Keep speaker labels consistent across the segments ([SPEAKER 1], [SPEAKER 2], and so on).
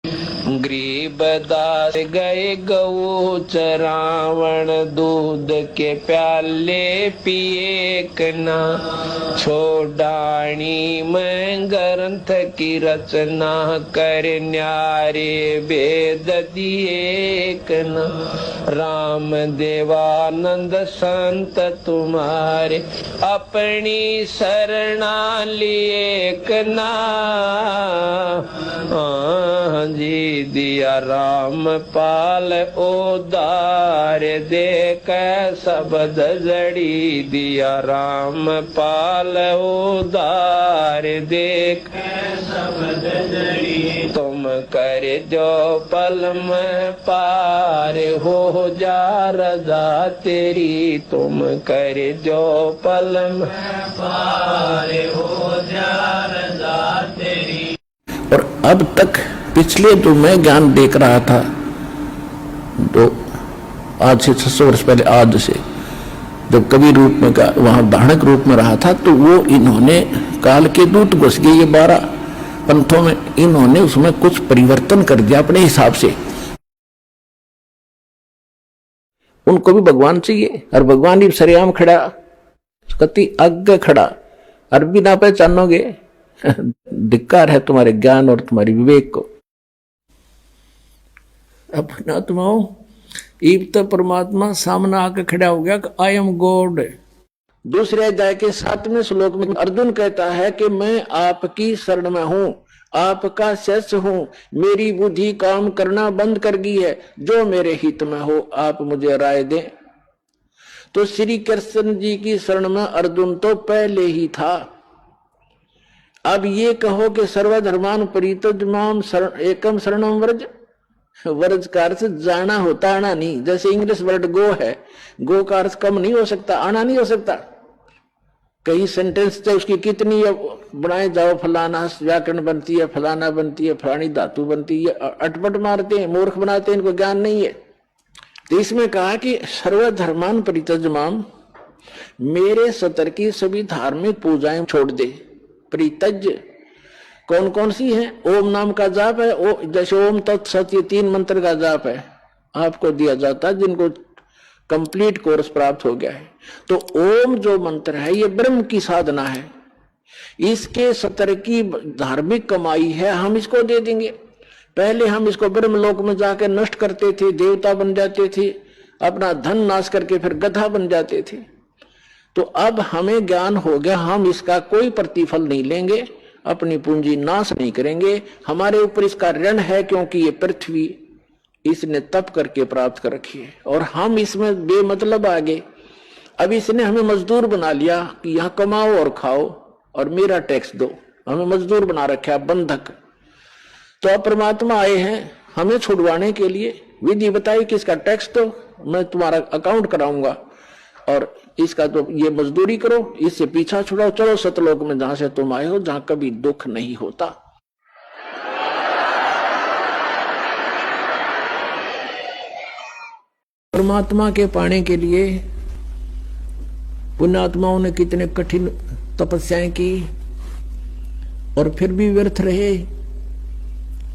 [SPEAKER 1] गरीबदास गए गऊ चरावण, दूध के प्याले पिए कना, छोड़ाणी में ग्रंथ की रचना, कर न्यारे वेद दिए कना। राम देवानंद संत तुम्हारे, अपनी शरणा लिए कना। जी दिया राम पाल उदार, देख शब्द जड़ी, दिया राम पाल उदार, देख शब्द जड़ी। तुम कर जो पल में पार, हो जा रजा तेरी, तुम कर जो पल में पार, हो जा रजा तेरी।
[SPEAKER 2] और अब तक पिछले जो मैं ज्ञान देख रहा था, तो आज से 600 वर्ष पहले, आज से जब कवि रूप में वहां दाहणक रूप में रहा था, तो वो इन्होंने काल के दूत घुस गए ये 12 पंथों में, इन्होंने उसमें कुछ परिवर्तन कर दिया अपने हिसाब से। उनको भी भगवान चाहिए, और भगवान ही सरेआम खड़ा, कति आगे खड़ा, और भी ना पहचानोगे, धिक्कार है तुम्हारे ज्ञान और तुम्हारी विवेक को। अपना आत्माओं, इब तो परमात्मा सामने आकर खड़ा हो गया कि आई एम गॉड। दूसरे अध्याय के 7वें श्लोक में अर्जुन कहता है कि मैं आपकी शरण में हूं, आपका शिष्य हूं, मेरी बुद्धि काम करना बंद कर गई है, जो मेरे हित में हो आप मुझे राय दें। तो श्री कृष्ण जी की शरण में अर्जुन तो पहले ही था। अब ये कहो कि सर्वधर्मान परित्यज्य एकम शरणम व्रज, व्रज का अर्थ जाना होता, आना नहीं। जैसे इंग्लिश वर्ड गो है, गो का अर्थ कम नहीं हो सकता, आना नहीं हो सकता। कई सेंटेंस तो उसकी कितनी बनाए जाओ, फलाना व्याकरण बनती है, फलाना बनती है, फलानी धातु बनती है, अटपट मारते हैं, मूर्ख बनाते हैं, इनको ज्ञान नहीं है। तो इसमें कहा कि सर्वधर्मान परित्यज्यमाम, मेरे सतर की सभी धार्मिक पूजाएं छोड़ दे। परित्यज्य कौन कौन सी है? ओम नाम का जाप है, जैसे ओम तत्सत, ये 3 मंत्र का जाप है, आपको दिया जाता है जिनको कंप्लीट कोर्स प्राप्त हो गया है। तो ओम जो मंत्र है ये ब्रह्म की साधना है, इसके सतर की धार्मिक कमाई है, हम इसको दे देंगे। पहले हम इसको ब्रह्मलोक में जाकर नष्ट करते थे, देवता बन जाते थे, अपना धन नाश करके फिर गधा बन जाते थे। तो अब हमें ज्ञान हो गया, हम इसका कोई प्रतिफल नहीं लेंगे, अपनी पूंजी नाश नहीं करेंगे। हमारे ऊपर इसका ऋण है, क्योंकि ये पृथ्वी इसने तप करके प्राप्त कर रखी है, और हम इसमें बेमतलब आ गए। अब इसने हमें मजदूर बना लिया कि यहाँ कमाओ और खाओ और मेरा टैक्स दो, हमें मजदूर बना रखा है, बंधक। तो अब परमात्मा आए हैं हमें छुड़वाने के लिए, विधि बताई कि इसका टैक्स दो, मैं तुम्हारा अकाउंट कराऊंगा, और इसका तो ये मजदूरी करो, इससे पीछा छुड़ाओ, चलो सतलोक में जहां से तुम आए हो, जहां कभी दुख नहीं होता। परमात्मा के पाने के लिए पुण्यात्माओं ने कितने कठिन तपस्याएं की, और फिर भी व्यर्थ रहे।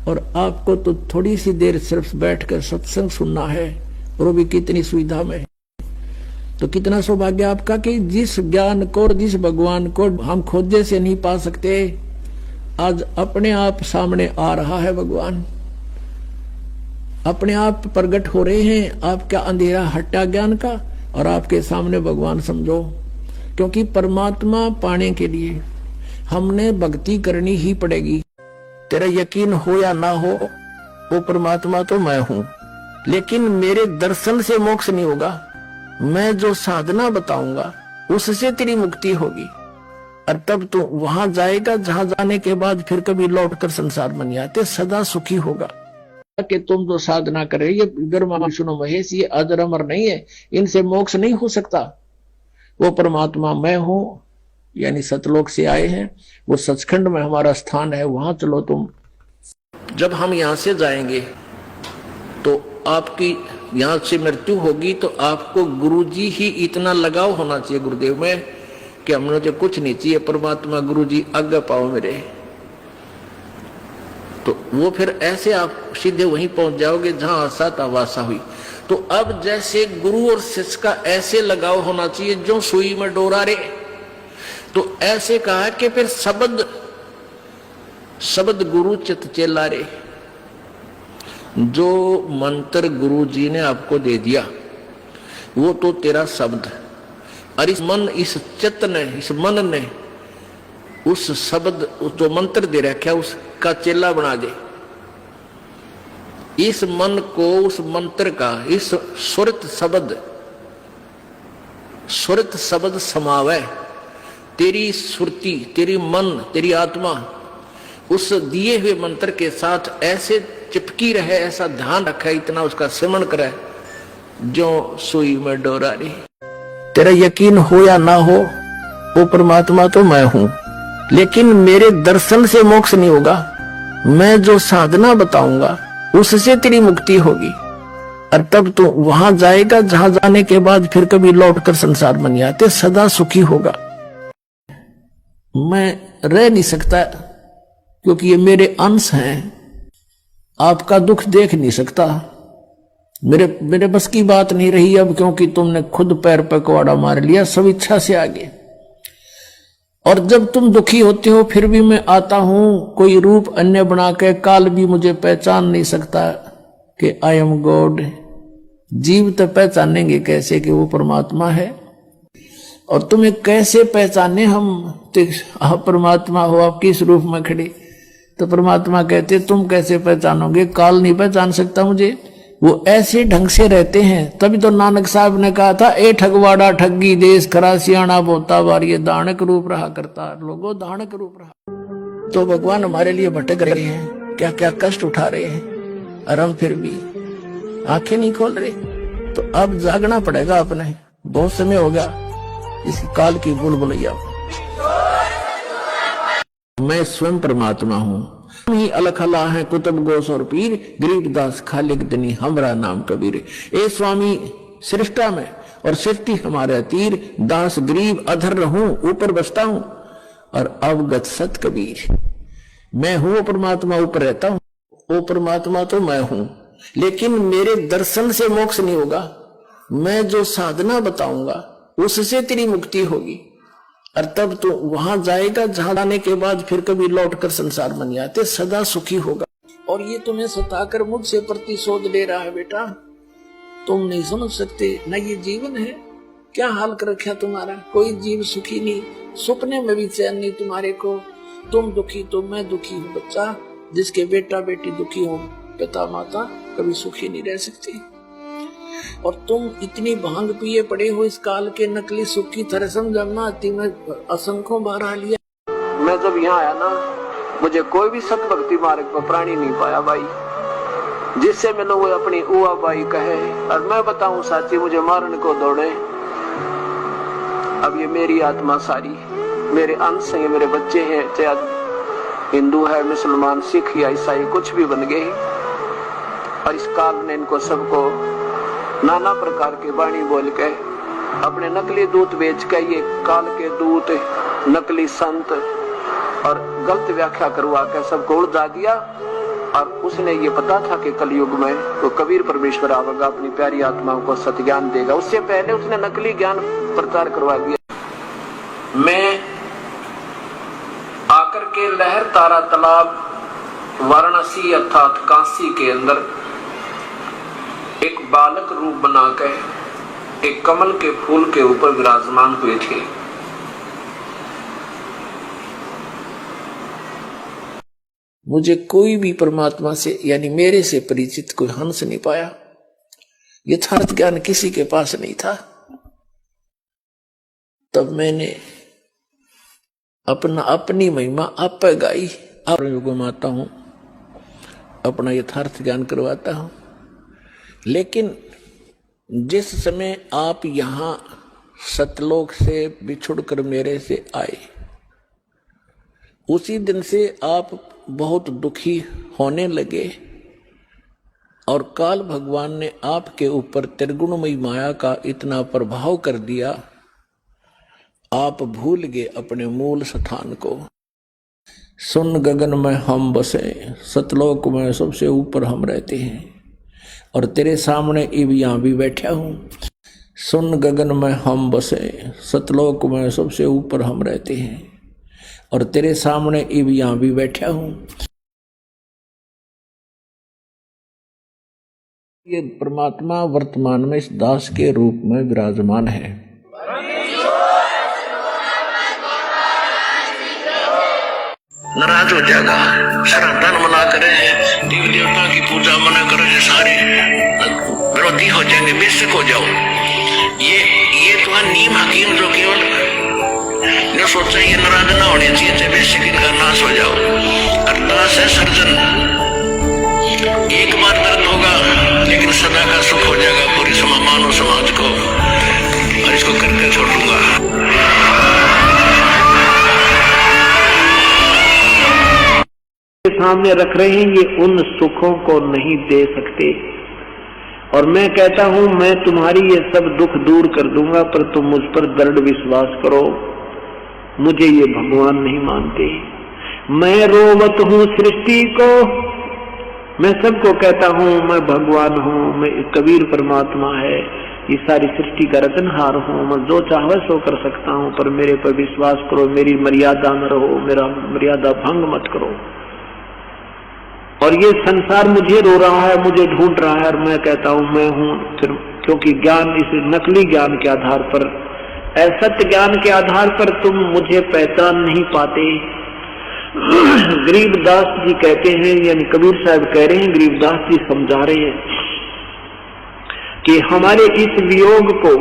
[SPEAKER 2] और आपको तो थोड़ी सी देर सिर्फ बैठकर सत्संग सुनना है, और वो भी कितनी सुविधा में। तो कितना सौभाग्य आपका कि जिस ज्ञान को और जिस भगवान को हम खोजे से नहीं पा सकते, आज अपने आप सामने आ रहा है भगवान, अपने आप प्रकट हो रहे हैं। आपका अंधेरा हटा ज्ञान का, और आपके सामने भगवान समझो। क्योंकि परमात्मा पाने के लिए हमने भक्ति करनी ही पड़ेगी। तेरा यकीन हो या ना हो, वो परमात्मा तो मैं हूं, लेकिन मेरे दर्शन से मोक्ष नहीं होगा। मैं जो साधना बताऊंगा उससे तेरी मुक्ति होगी, और तब तू वहां जाएगा जहां जाने के बाद फिर कभी लौटकर संसार में नहीं आते, सदा सुखी होगा। कि तुम जो साधना कर रहे, ये ब्रह्मा विष्णु महेश, ये अजर अमर नहीं है, इनसे मोक्ष नहीं हो सकता। वो परमात्मा मैं हूं, यानी सतलोक से आए हैं, वो सचखंड में हमारा स्थान है, वहां चलो तुम। जब हम यहां से जाएंगे तो आपकी यहां से मृत्यु होगी, तो आपको गुरुजी ही इतना लगाव होना चाहिए गुरुदेव में कि हमने तो कुछ नहीं चाहिए, परमात्मा गुरुजी आज्ञा पाओ मेरे। तो वो फिर ऐसे आप सीधे वहीं पहुंच जाओगे जहां आशा था वासा हुई। तो अब जैसे गुरु और शिष्य का ऐसे लगाव होना चाहिए जो सुई में डोरा रे, तो ऐसे कहा कि फिर शब्द गुरु चित चेला रे। जो मंत्र गुरु जी ने आपको दे दिया वो तो तेरा शब्द, और इस चित्त ने, इस मन ने उस शब्द जो मंत्र दे रखा उसका चेला बना दे। इस मन को उस मंत्र का, इस सुरत शब्द समावे। तेरी सुरती, तेरी मन, तेरी आत्मा उस दिए हुए मंत्र के साथ ऐसे चिपकी रहे, ऐसा ध्यान रखे, इतना उसका सिमरण करे जो सुई में डोरा रे। तेरा यकीन हो या ना हो, वो परमात्मा तो मैं हूं, लेकिन मेरे दर्शन से मोक्ष नहीं होगा। मैं जो साधना बताऊंगा उससे तेरी मुक्ति होगी, और तब तू वहां जाएगा जहां जाने के बाद फिर कभी लौटकर संसार में नहीं आते, सदा सुखी होगा। मैं रह नहीं सकता क्योंकि ये मेरे अंश हैं, आपका दुख देख नहीं सकता। मेरे बस की बात नहीं रही अब, क्योंकि तुमने खुद पैर पर कुआड़ा मार लिया सब इच्छा से आगे। और जब तुम दुखी होते हो फिर भी मैं आता हूं कोई रूप अन्य बना के, काल भी मुझे पहचान नहीं सकता कि आई एम गॉड। जीव तो पहचानेंगे कैसे कि वो परमात्मा है, और तुम्हें कैसे पहचाने हम? तो आप परमात्मा हो, आप किस रूप में खड़े? तो परमात्मा कहते तुम कैसे पहचानोगे? काल नहीं पहचान सकता मुझे। वो ऐसे ढंग से रहते हैं। तभी तो नानक साहब ने कहा था, ए ठगवाड़ा ठगी देश खरा सियाणा बोता बार, ये दानक रूप रहा करता। लोगों दानक रूप रहा। तो भगवान हमारे लिए भटक रहे हैं, क्या क्या कष्ट उठा रहे हैं, और हम फिर भी आंखें नहीं खोल रहे। तो अब जागना पड़ेगा अपने, बहुत समय हो गया इस काल की बुलबुलैया। मैं स्वयं परमात्मा हूं, ही अलख अल्लाह है कुतुब गोस और पीर, गरीबदास खालिक दनी हमरा नाम कबीर। ए स्वामी सृष्टा में और सृष्टि हमारे तीर, दास गरीब अधर रहूं ऊपर बसता हूं, और अवगत सत कबीर। मैं हूं परमात्मा, ऊपर रहता हूं। वो परमात्मा तो मैं हूं, लेकिन मेरे दर्शन से मोक्ष नहीं होगा। मैं जो साधना बताऊंगा उससे तेरी मुक्ति होगी, और तब तो वहां जाएगा जहां जाने के बाद फिर कभी लौटकर संसार में नहीं आते, सदा सुखी होगा। और ये तुम्हें सताकर मुझसे प्रतिशोध ले रहा है बेटा, तुम नहीं समझ सकते। न ये जीवन है, क्या हाल कर रखा तुम्हारा। कोई जीव सुखी नहीं, सुपने में भी चैन नहीं तुम्हारे को। तुम दुखी तो मैं दुखी हूँ बच्चा। जिसके बेटा बेटी दुखी हो, पिता माता कभी सुखी नहीं रह सकती। और तुम इतनी भांग पिए पड़े हो इस काल के नकली सुख की तरह, समझना आती। मैं असंख्यों बार आ लिया। मैं जब यहाँ आया ना, मुझे कोई भी सत भक्ति मार्ग पर प्राणी नहीं पाया भाई, जिससे मिलो वो अपनी उआ बाई कहे, और मैं बताऊं साथी मुझे मारने को दौड़े। अब ये मेरी आत्मा सारी, मेरे अंश हैं, मेरे बच्चे हैं, चाहे हिंदू है, मुसलमान, सिख या ईसाई, कुछ भी बन गए। और इस काल ने इनको सबको नाना प्रकार के वाणी बोल के, अपने नकली दूत बेच के, ये काल के दूत, नकली संत और गलत व्याख्या करवा के सबको उड़ा दिया। और उसने ये पता था कि कलयुग में तो कबीर परमेश्वर आवेगा, अपनी प्यारी आत्माओं को सत्य ज्ञान देगा। उससे पहले उसने नकली ज्ञान प्रचार करवा दिया। मैं आकर के लहर तारा तालाब वाराणसी अर्थात काशी के अंदर एक बालक रूप बनाकर एक कमल के फूल के ऊपर विराजमान हुए थे। मुझे कोई भी परमात्मा से यानी मेरे से परिचित कोई हंस नहीं पाया। यथार्थ ज्ञान किसी के पास नहीं था। तब मैंने अपनी महिमा आप पे गाई। आप युग माता हूं, अपना यथार्थ ज्ञान करवाता हूं। लेकिन जिस समय आप यहां सतलोक से बिछुड़कर मेरे से आए, उसी दिन से आप बहुत दुखी होने लगे, और काल भगवान ने आपके ऊपर त्रिगुणमयी माया का इतना प्रभाव कर दिया, आप भूल गए अपने मूल स्थान को। सुन गगन में हम बसे, सतलोक में सबसे ऊपर हम रहते हैं, और तेरे सामने अब यहाँ भी बैठा हूँ। सुन गगन में हम बसे, सतलोक में सबसे ऊपर हम रहते हैं, और तेरे सामने अब यहाँ भी बैठा हूँ। ये परमात्मा वर्तमान में इस दास के रूप में विराजमान है। नाराज हो जाएगा, श्राद्ध मना करे, देवी देवता की पूजा मना करे, सारे विरोधी हो जाएंगे, बेशक हो जाओ। ये तो नीम हकीम जो केवल ने सोचा ये नाराज ना होने चाहिए, बेशक इनका नाश हो जाओ। अरदास है सर्जन, एक बार दर्द होगा लेकिन सदा का सुख हो जाएगा पूरी मानव समाज को, और इसको करके छोड़ूंगा।
[SPEAKER 3] सामने रख रहे हैं, ये उन सुखों को नहीं दे सकते। और मैं कहता हूं मैं तुम्हारी ये सब दुख दूर कर दूंगा, पर तुम मुझ पर दृढ़ विश्वास करो। मुझे ये भगवान नहीं मानते। मैं रोवत हूं सृष्टि को, मैं सबको कहता हूं मैं भगवान हूं, मैं कबीर परमात्मा है, ये सारी सृष्टि का रचनहार हूं, मैं जो चाहे सो कर सकता हूं, पर मेरे पर विश्वास करो, मेरी मर्यादा में रहो, मेरा मर्यादा भंग मत करो। और ये संसार मुझे रो रहा है, मुझे ढूंढ रहा है, और मैं कहता हूं मैं हूं, फिर क्योंकि ज्ञान इस नकली ज्ञान के आधार पर, असत्य ज्ञान के आधार पर तुम मुझे पहचान नहीं पाते। गरीबदास जी कहते हैं, यानी कबीर साहब कह रहे हैं, गरीबदास जी समझा रहे हैं कि हमारे इस वियोग को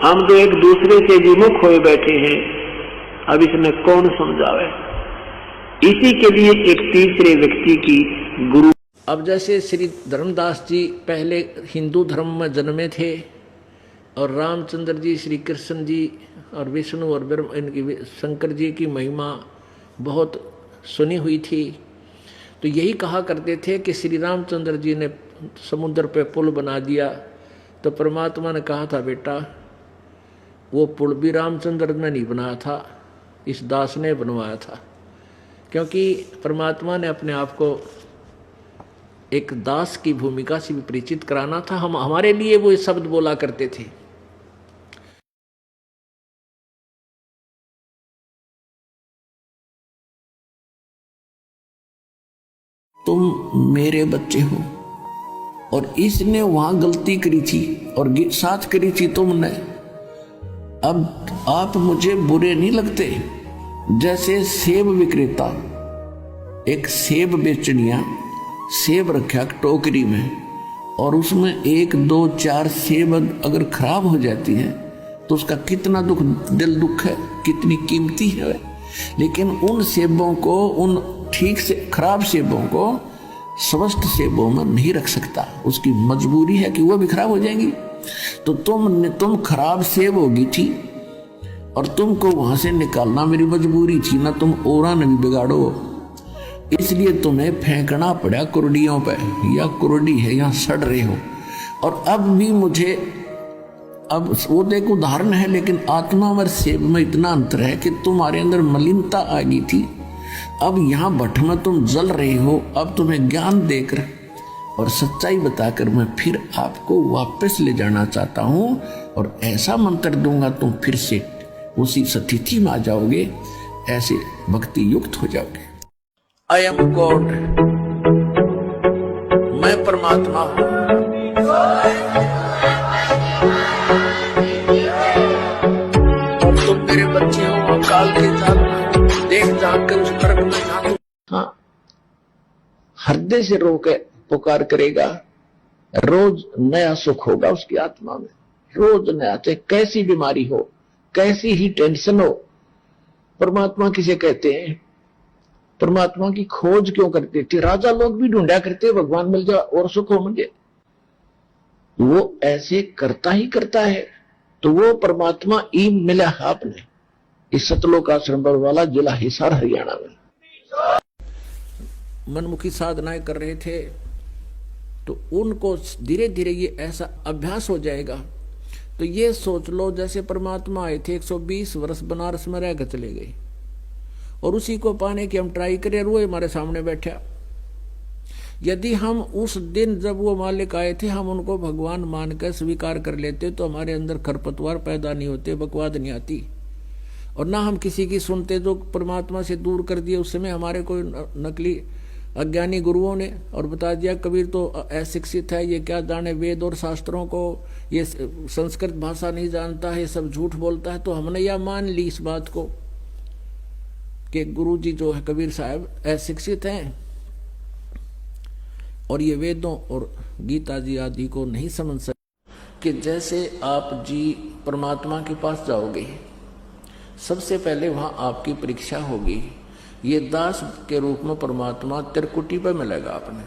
[SPEAKER 3] हम तो एक दूसरे से विमुख हुए बैठे हैं, अब इसमें कौन समझावे। इसी के लिए एक तीसरे व्यक्ति की गुरु।
[SPEAKER 2] अब जैसे श्री धर्मदास जी पहले हिंदू धर्म में जन्मे थे, और रामचंद्र जी, श्री कृष्ण जी और विष्णु और ब्रह्म, इनकी शंकर जी की महिमा बहुत सुनी हुई थी, तो यही कहा करते थे कि श्री रामचंद्र जी ने समुद्र पे पुल बना दिया, तो परमात्मा ने कहा था बेटा वो पुल भी रामचंद्र ने नहीं बनाया था, इस दास ने बनवाया था। क्योंकि परमात्मा ने अपने आप को एक दास की भूमिका से भी परिचित कराना था। हम हमारे लिए वो शब्द बोला करते थे, तुम मेरे बच्चे हो, और इसने वहां गलती करी थी और साथ करी थी तुमने। अब आप मुझे बुरे नहीं लगते। जैसे सेब विक्रेता एक सेब बेचनिया सेब रखा टोकरी में, और उसमें 1, 2, 4 सेब अगर खराब हो जाती है तो उसका कितना दिल दुख है, कितनी कीमती है। लेकिन उन सेबों को, उन ठीक से खराब सेबों को स्वस्थ सेबों में नहीं रख सकता, उसकी मजबूरी है कि वह भी खराब हो जाएंगी। तो तुम खराब सेब होगी थी, और तुमको वहां से निकालना मेरी मजबूरी थी ना, तुम औरा न भी बिगाड़ो, इसलिए तुम्हें फेंकना पड़ा कुर्डियों पे, या कुर्डी है या सड़ रहे हो। और अब भी मुझे, अब वो तो एक उदाहरण है, लेकिन आत्मा और सेब में इतना अंतर है कि तुम्हारे अंदर मलिनता आ गई थी, अब यहाँ भट्ट में तुम जल रहे हो। अब तुम्हें ज्ञान देकर और सच्चाई बताकर मैं फिर आपको वापस ले जाना चाहता हूँ, और ऐसा मंत्र दूंगा तुम फिर से उसी स्थिति में आ जाओगे, ऐसे भक्ति युक्त हो जाओगे। आई एम गॉड, मैं परमात्मा हूं। और तुम मेरे बच्चे हो, अकाल के साथ देख जान कर उस नरक में जाओ। हाँ, हृदय से रो के पुकार करेगा, रोज नया सुख होगा उसकी आत्मा में, रोज नया। चाहे कैसी बीमारी हो, कैसी ही टेंशन हो, परमात्मा किसे कहते हैं? परमात्मा की खोज क्यों करते थे? राजा लोग भी ढूंढा करते, भगवान मिल जाए और सुख हो मुझे। वो ऐसे करता ही करता है। तो वो परमात्मा ई मिला आपने इस सतलोक आश्रम वाला, जिला हिसार, हरियाणा में। मनमुखी साधनाएं कर रहे थे, तो उनको धीरे धीरे ये ऐसा अभ्यास हो जाएगा। तो ये सोच लो, जैसे परमात्मा आए थे, 120 वर्ष बनारस में रहकर चले गए, और उसी को पाने की हम ट्राई करें, वो हमारे सामने बैठा। यदि हम उस दिन जब वो मालिक आए थे हम उनको भगवान मानकर स्वीकार कर लेते तो हमारे अंदर खरपतवार पैदा नहीं होते, बकवाद नहीं आती, और ना हम किसी की सुनते जो परमात्मा से दूर कर दिए। उस समय हमारे कोई नकली अज्ञानी गुरुओं ने और बता दिया कबीर तो अशिक्षित है, ये क्या जाने वेद और शास्त्रों को, ये संस्कृत भाषा नहीं जानता है, ये सब झूठ बोलता है। तो हमने यह मान ली इस बात को कि गुरु जी जो है कबीर साहब अशिक्षित हैं और ये वेदों और गीता जी आदि को नहीं समझ सकते। कि जैसे आप जी परमात्मा के पास जाओगे, सबसे पहले वहां आपकी परीक्षा होगी। ये दास के रूप में परमात्मा त्रिकुटी पर मिलेगा आपने,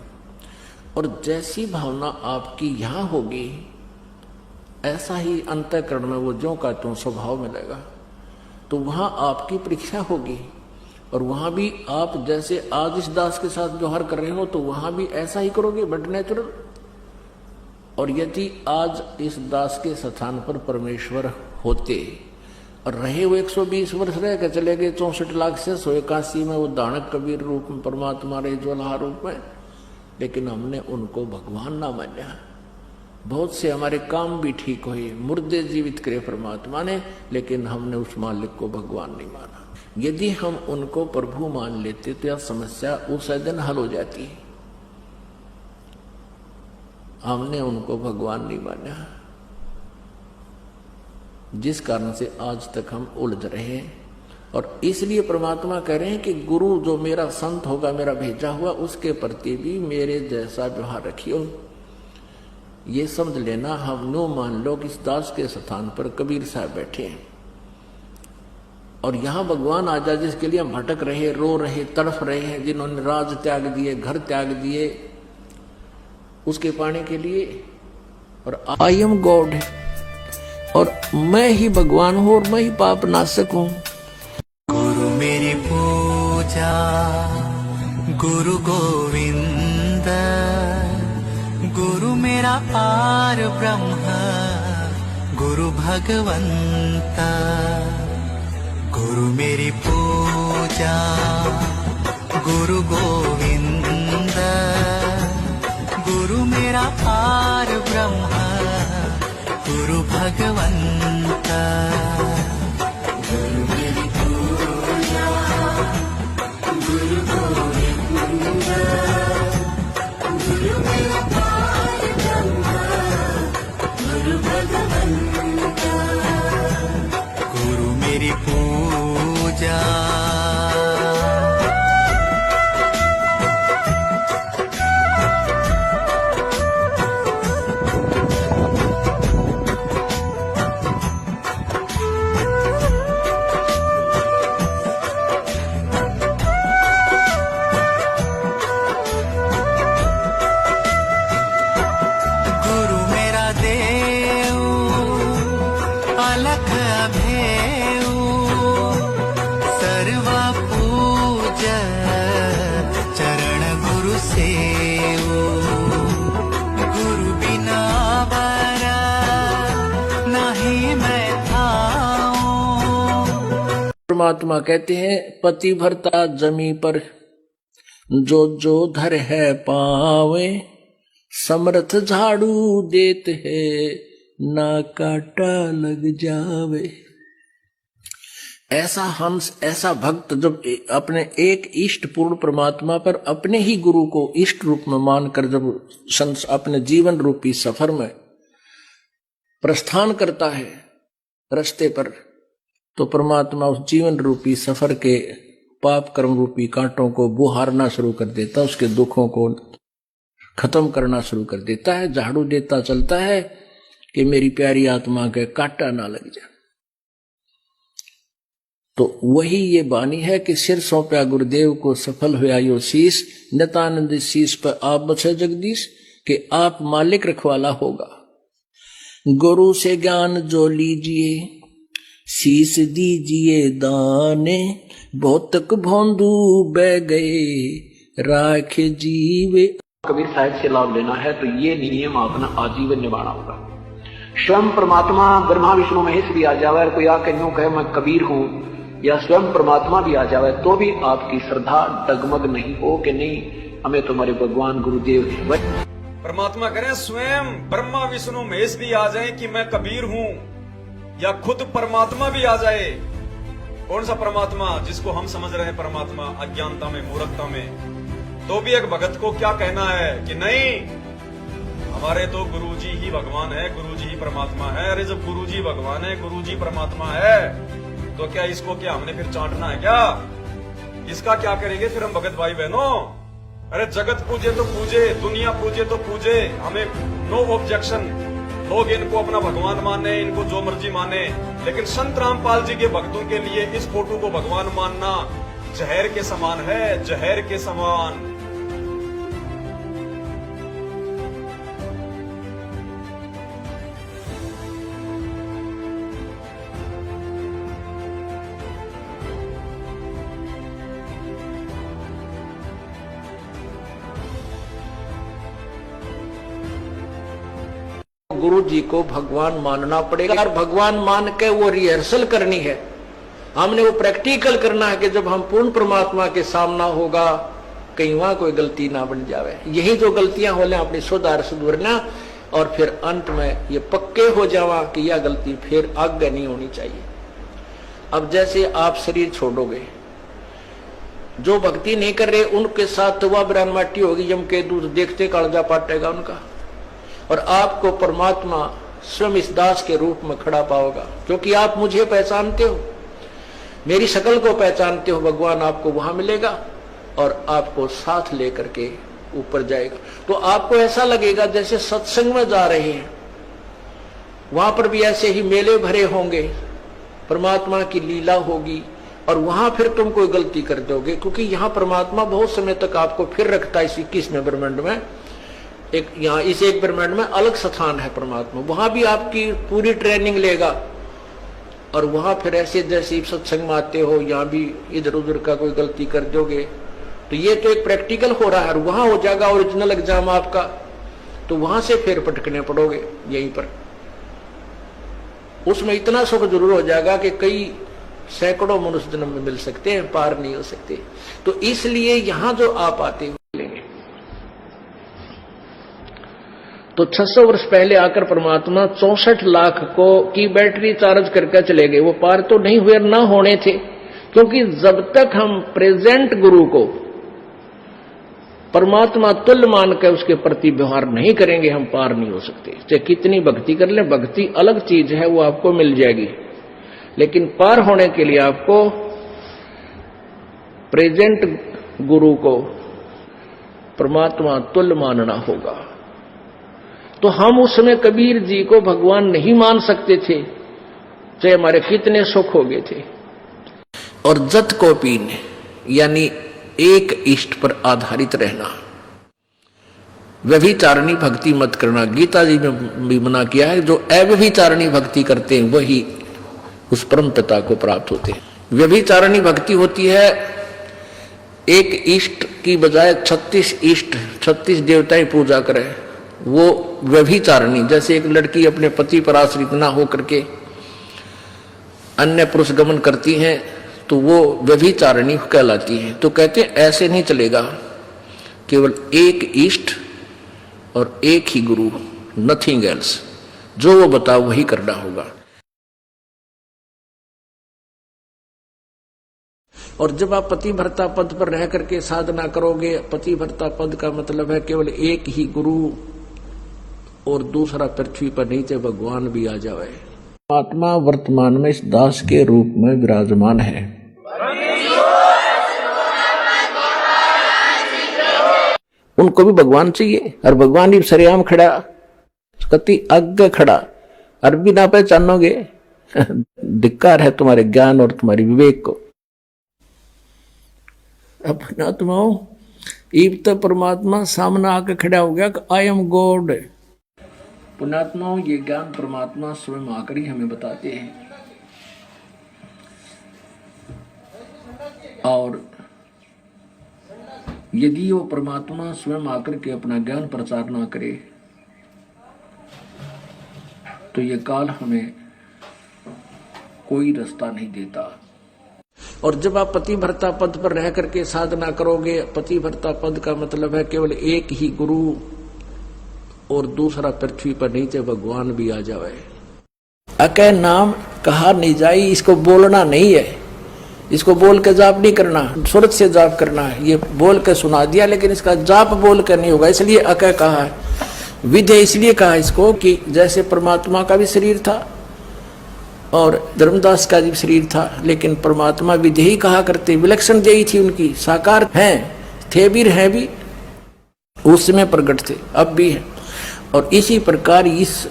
[SPEAKER 2] और जैसी भावना आपकी यहां होगी ऐसा ही अंतःकरण में वो ज्यों का त्यों स्वभाव मिलेगा। तो वहां आपकी परीक्षा होगी, और वहां भी आप जैसे आज इस दास के साथ व्यवहार कर रहे हो तो वहां भी ऐसा ही करोगे, बट नेचुरल। और यदि आज इस दास के स्थान पर परमेश्वर होते और रहे वो 120 वर्ष रह के चले गए, 64 लाख से 181 में वो दानक कबीर रूप में परमात्मा रहे ज्वाला रूप में, लेकिन हमने उनको भगवान ना माना। बहुत से हमारे काम भी ठीक हुए, मुर्दे जीवित करे परमात्मा ने, लेकिन हमने उस मालिक को भगवान नहीं माना। यदि हम उनको प्रभु मान लेते तो यह समस्या उस दिन हल हो जाती। हमने उनको भगवान नहीं माना, जिस कारण से आज तक हम उलझ रहे हैं। और इसलिए परमात्मा कह रहे हैं कि गुरु जो मेरा संत होगा, मेरा भेजा हुआ, उसके प्रति भी मेरे जैसा व्यवहार रखियो। ये समझ लेना, हम नो मान लो कि इस दास के स्थान पर कबीर साहब बैठे हैं और यहां भगवान आ जाए, जिसके लिए हम भटक रहे, रो रहे, तड़फ रहे हैं, जिन्होंने राज त्याग दिए, घर त्याग दिए उसके पाने के लिए। और आई एम गॉड, और मैं ही भगवान हूं और मैं ही पाप नाशक हूं।
[SPEAKER 4] गुरु मेरी पूजा गुरु गोविंद, गुरु मेरा पार ब्रह्म गुरु भगवंत। गुरु मेरी पूजा गुरु गोविंद, गुरु मेरा पार ब्रह्म गुरु भगवंत। गुरु मेरी पूजा गुरु गोविंद, गुरु मेरा पार ब्रह्म गुरु भगवंत। गुरु मेरी पूजा।
[SPEAKER 2] परमात्मा कहते हैं पति भरता जमी पर जो जो धर है पावे, समर्थ झाड़ू देते है ना काटा लग जावे। ऐसा हंस, ऐसा भक्त जब अपने एक इष्ट पूर्ण परमात्मा पर अपने ही गुरु को इष्ट रूप में मानकर जब अपने जीवन रूपी सफर में प्रस्थान करता है रास्ते पर, तो परमात्मा उस जीवन रूपी सफर के पाप कर्म रूपी कांटों को बुहारना शुरू कर देता, उसके दुखों को खत्म करना शुरू कर देता है, झाड़ू देता चलता है कि मेरी प्यारी आत्मा के कांटा ना लग जाए। तो वही ये बानी है कि सिर सौंपया गुरुदेव को सफल हुआ यो शीस, नितानंद शीस पर आप बसे जगदीश, कि आप मालिक रखवाला होगा। गुरु से ज्ञान जो लीजिए शीस दीजिए दाने, भौतक भौंदू बह गए राख जीवे।
[SPEAKER 3] कबीर साहिब से लाभ लेना है तो ये नियम अपना आजीवन निभाना होगा। स्वयं परमात्मा ब्रह्मा विष्णु महेश भी आ जावे, कोई आके यूं कहे मैं कबीर हूं, या स्वयं परमात्मा भी आ जाए तो भी आपकी श्रद्धा डगमग नहीं हो कि नहीं हमें तुम्हारे भगवान गुरुदेव
[SPEAKER 5] परमात्मा करें स्वयं ब्रह्मा विष्णु महेश भी आ जाए कि मैं कबीर हूं, या खुद परमात्मा भी आ जाए। कौन सा परमात्मा? जिसको हम समझ रहे हैं परमात्मा अज्ञानता में, मूर्खता में, तो भी एक भगत को क्या कहना है कि नहीं हमारे तो गुरुजी ही भगवान है, गुरुजी ही परमात्मा है। अरे जब गुरुजी भगवान है, गुरुजी परमात्मा है, तो क्या इसको क्या हमने फिर चाटना है क्या? इसका क्या करेंगे फिर हम भगत भाई बहनों? अरे जगत पूजे तो पूजे, दुनिया पूजे तो पूजे, हमें नो ऑब्जेक्शन। लोग इनको अपना भगवान माने, इनको जो मर्जी माने, लेकिन संत रामपाल जी के भक्तों के लिए इस फोटो को भगवान मानना जहर के समान है, जहर के समान।
[SPEAKER 2] गुरु जी को भगवान मानना पड़ेगा और भगवान मान के वो रिहर्सल करनी है। हमने वो प्रैक्टिकल करना है कि जब हम पूर्ण परमात्मा के सामना होगा कहीं वहां कोई गलती ना बन जावे। यही जो गलतियां हो अपनी सुधारना और फिर अंत में ये पक्के हो जावा कि यह गलती फिर आगे नहीं होनी चाहिए। अब जैसे आप शरीर छोड़ोगे, जो भक्ति नहीं कर रहे उनके साथ तो वह ब्राह्मण माटी होगी, यम के दूध देखते कालजा पाटेगा उनका, और आपको परमात्मा स्वयं इस दास के रूप में खड़ा पाओगा, क्योंकि आप मुझे पहचानते हो, मेरी शक्ल को पहचानते हो। भगवान आपको वहां मिलेगा और आपको साथ लेकर के ऊपर जाएगा। तो आपको ऐसा लगेगा जैसे सत्संग में जा रहे हैं, वहां पर भी ऐसे ही मेले भरे होंगे, परमात्मा की लीला होगी, और वहां फिर तुम कोई गलती कर दोगे, क्योंकि यहाँ परमात्मा बहुत समय तक आपको फिर रखता है। इस 21वें ब्रह्मांड में एक, यहाँ इस एक ब्रह्मांड में अलग स्थान है परमात्मा, वहां भी आपकी पूरी ट्रेनिंग लेगा, और वहां फिर ऐसे जैसे सत्संग में आते हो यहाँ भी इधर उधर का कोई गलती कर दोगे तो ये तो एक प्रैक्टिकल हो रहा है, और वहां हो जाएगा ओरिजिनल एग्जाम आपका, तो वहां से फिर पटकने पड़ोगे यहीं पर। उसमें इतना सुख जरूर हो जाएगा कि कई सैकड़ों मनुष्य जन्म में मिल सकते हैं, पार नहीं हो सकते। तो इसलिए यहां जो आप आते हो लेंगे, तो 600 वर्ष पहले आकर परमात्मा 64 लाख को की बैटरी चार्ज करके चले गए। वो पार तो नहीं हुए, ना होने थे, क्योंकि जब तक हम प्रेजेंट गुरु को परमात्मा तुल्य मान कर उसके प्रति व्यवहार नहीं करेंगे, हम पार नहीं हो सकते। चाहे कितनी भक्ति कर ले, भक्ति अलग चीज है, वो आपको मिल जाएगी, लेकिन पार होने के लिए आपको प्रेजेंट गुरु को परमात्मा तुल्य मानना होगा। तो हम उस समय कबीर जी को भगवान नहीं मान सकते थे, चाहे हमारे कितने सुख हो गए थे। और जत को पीने यानी एक इष्ट पर आधारित रहना, व्यभिचारिणी भक्ति मत करना। गीता जी में भी मना किया है, जो अव्यभिचारिणी भक्ति करते हैं वही उस परम पिता को प्राप्त होते हैं। व्यभिचारिणी भक्ति होती है एक इष्ट की बजाय 36 इष्ट, 36 देवताएं पूजा करे, वो व्यभिचारिणी। जैसे एक लड़की अपने पति पर आश्रित ना होकर के अन्य पुरुष गमन करती हैं तो वो व्यभिचारिणी कहलाती है। तो कहते हैं ऐसे नहीं चलेगा, केवल एक इष्ट और एक ही गुरु, नथिंग एल्स। जो वो बताओ वही करना होगा। और जब आप पति भर्ता पद पर रह करके साधना करोगे, पति भर्ता पद का मतलब है केवल एक ही गुरु और दूसरा पृथ्वी पर नहीं थे भगवान भी आ जाए। परमात्मा वर्तमान में इस दास के रूप में विराजमान है। उनको भी भगवान चाहिए, और भगवान ही सरेआम खड़ा, कति आगे खड़ा, और भी ना पहचानोगे धिक्कार है तुम्हारे ज्ञान और तुम्हारी विवेक को। अपनात्माओं, ईब तो परमात्मा सामने आके खड़ा हो गया कि आई एम गॉड। पुण्यात्माओं, ये ज्ञान परमात्मा स्वयं आकर ही हमें बताते हैं। और यदि वो परमात्मा स्वयं आकर के अपना ज्ञान प्रचार ना करे तो ये काल हमें कोई रास्ता नहीं देता। और जब आप पतिव्रता पद पर रह करके साधना करोगे, पतिव्रता पद का मतलब है केवल एक ही गुरु और दूसरा पृथ्वी पर नीचे भगवान भी आ जावे। अके नाम कहा नहीं जाई, इसको बोलना नहीं है, इसको बोल के जाप नहीं करना, सूरत से जाप करना है। ये बोल के सुना दिया लेकिन इसका जाप बोल कर नहीं होगा, इसलिए अके कहा है। विधेय इसलिए कहा इसको कि जैसे परमात्मा का भी शरीर था और धर्मदास का भी शरीर था, लेकिन परमात्मा विधेयी कहा करते, विलक्षण देही थी उनकी, साकार हैं थे भी हैं भी, उस समय प्रकट थे अब भी है। और इसी प्रकार इस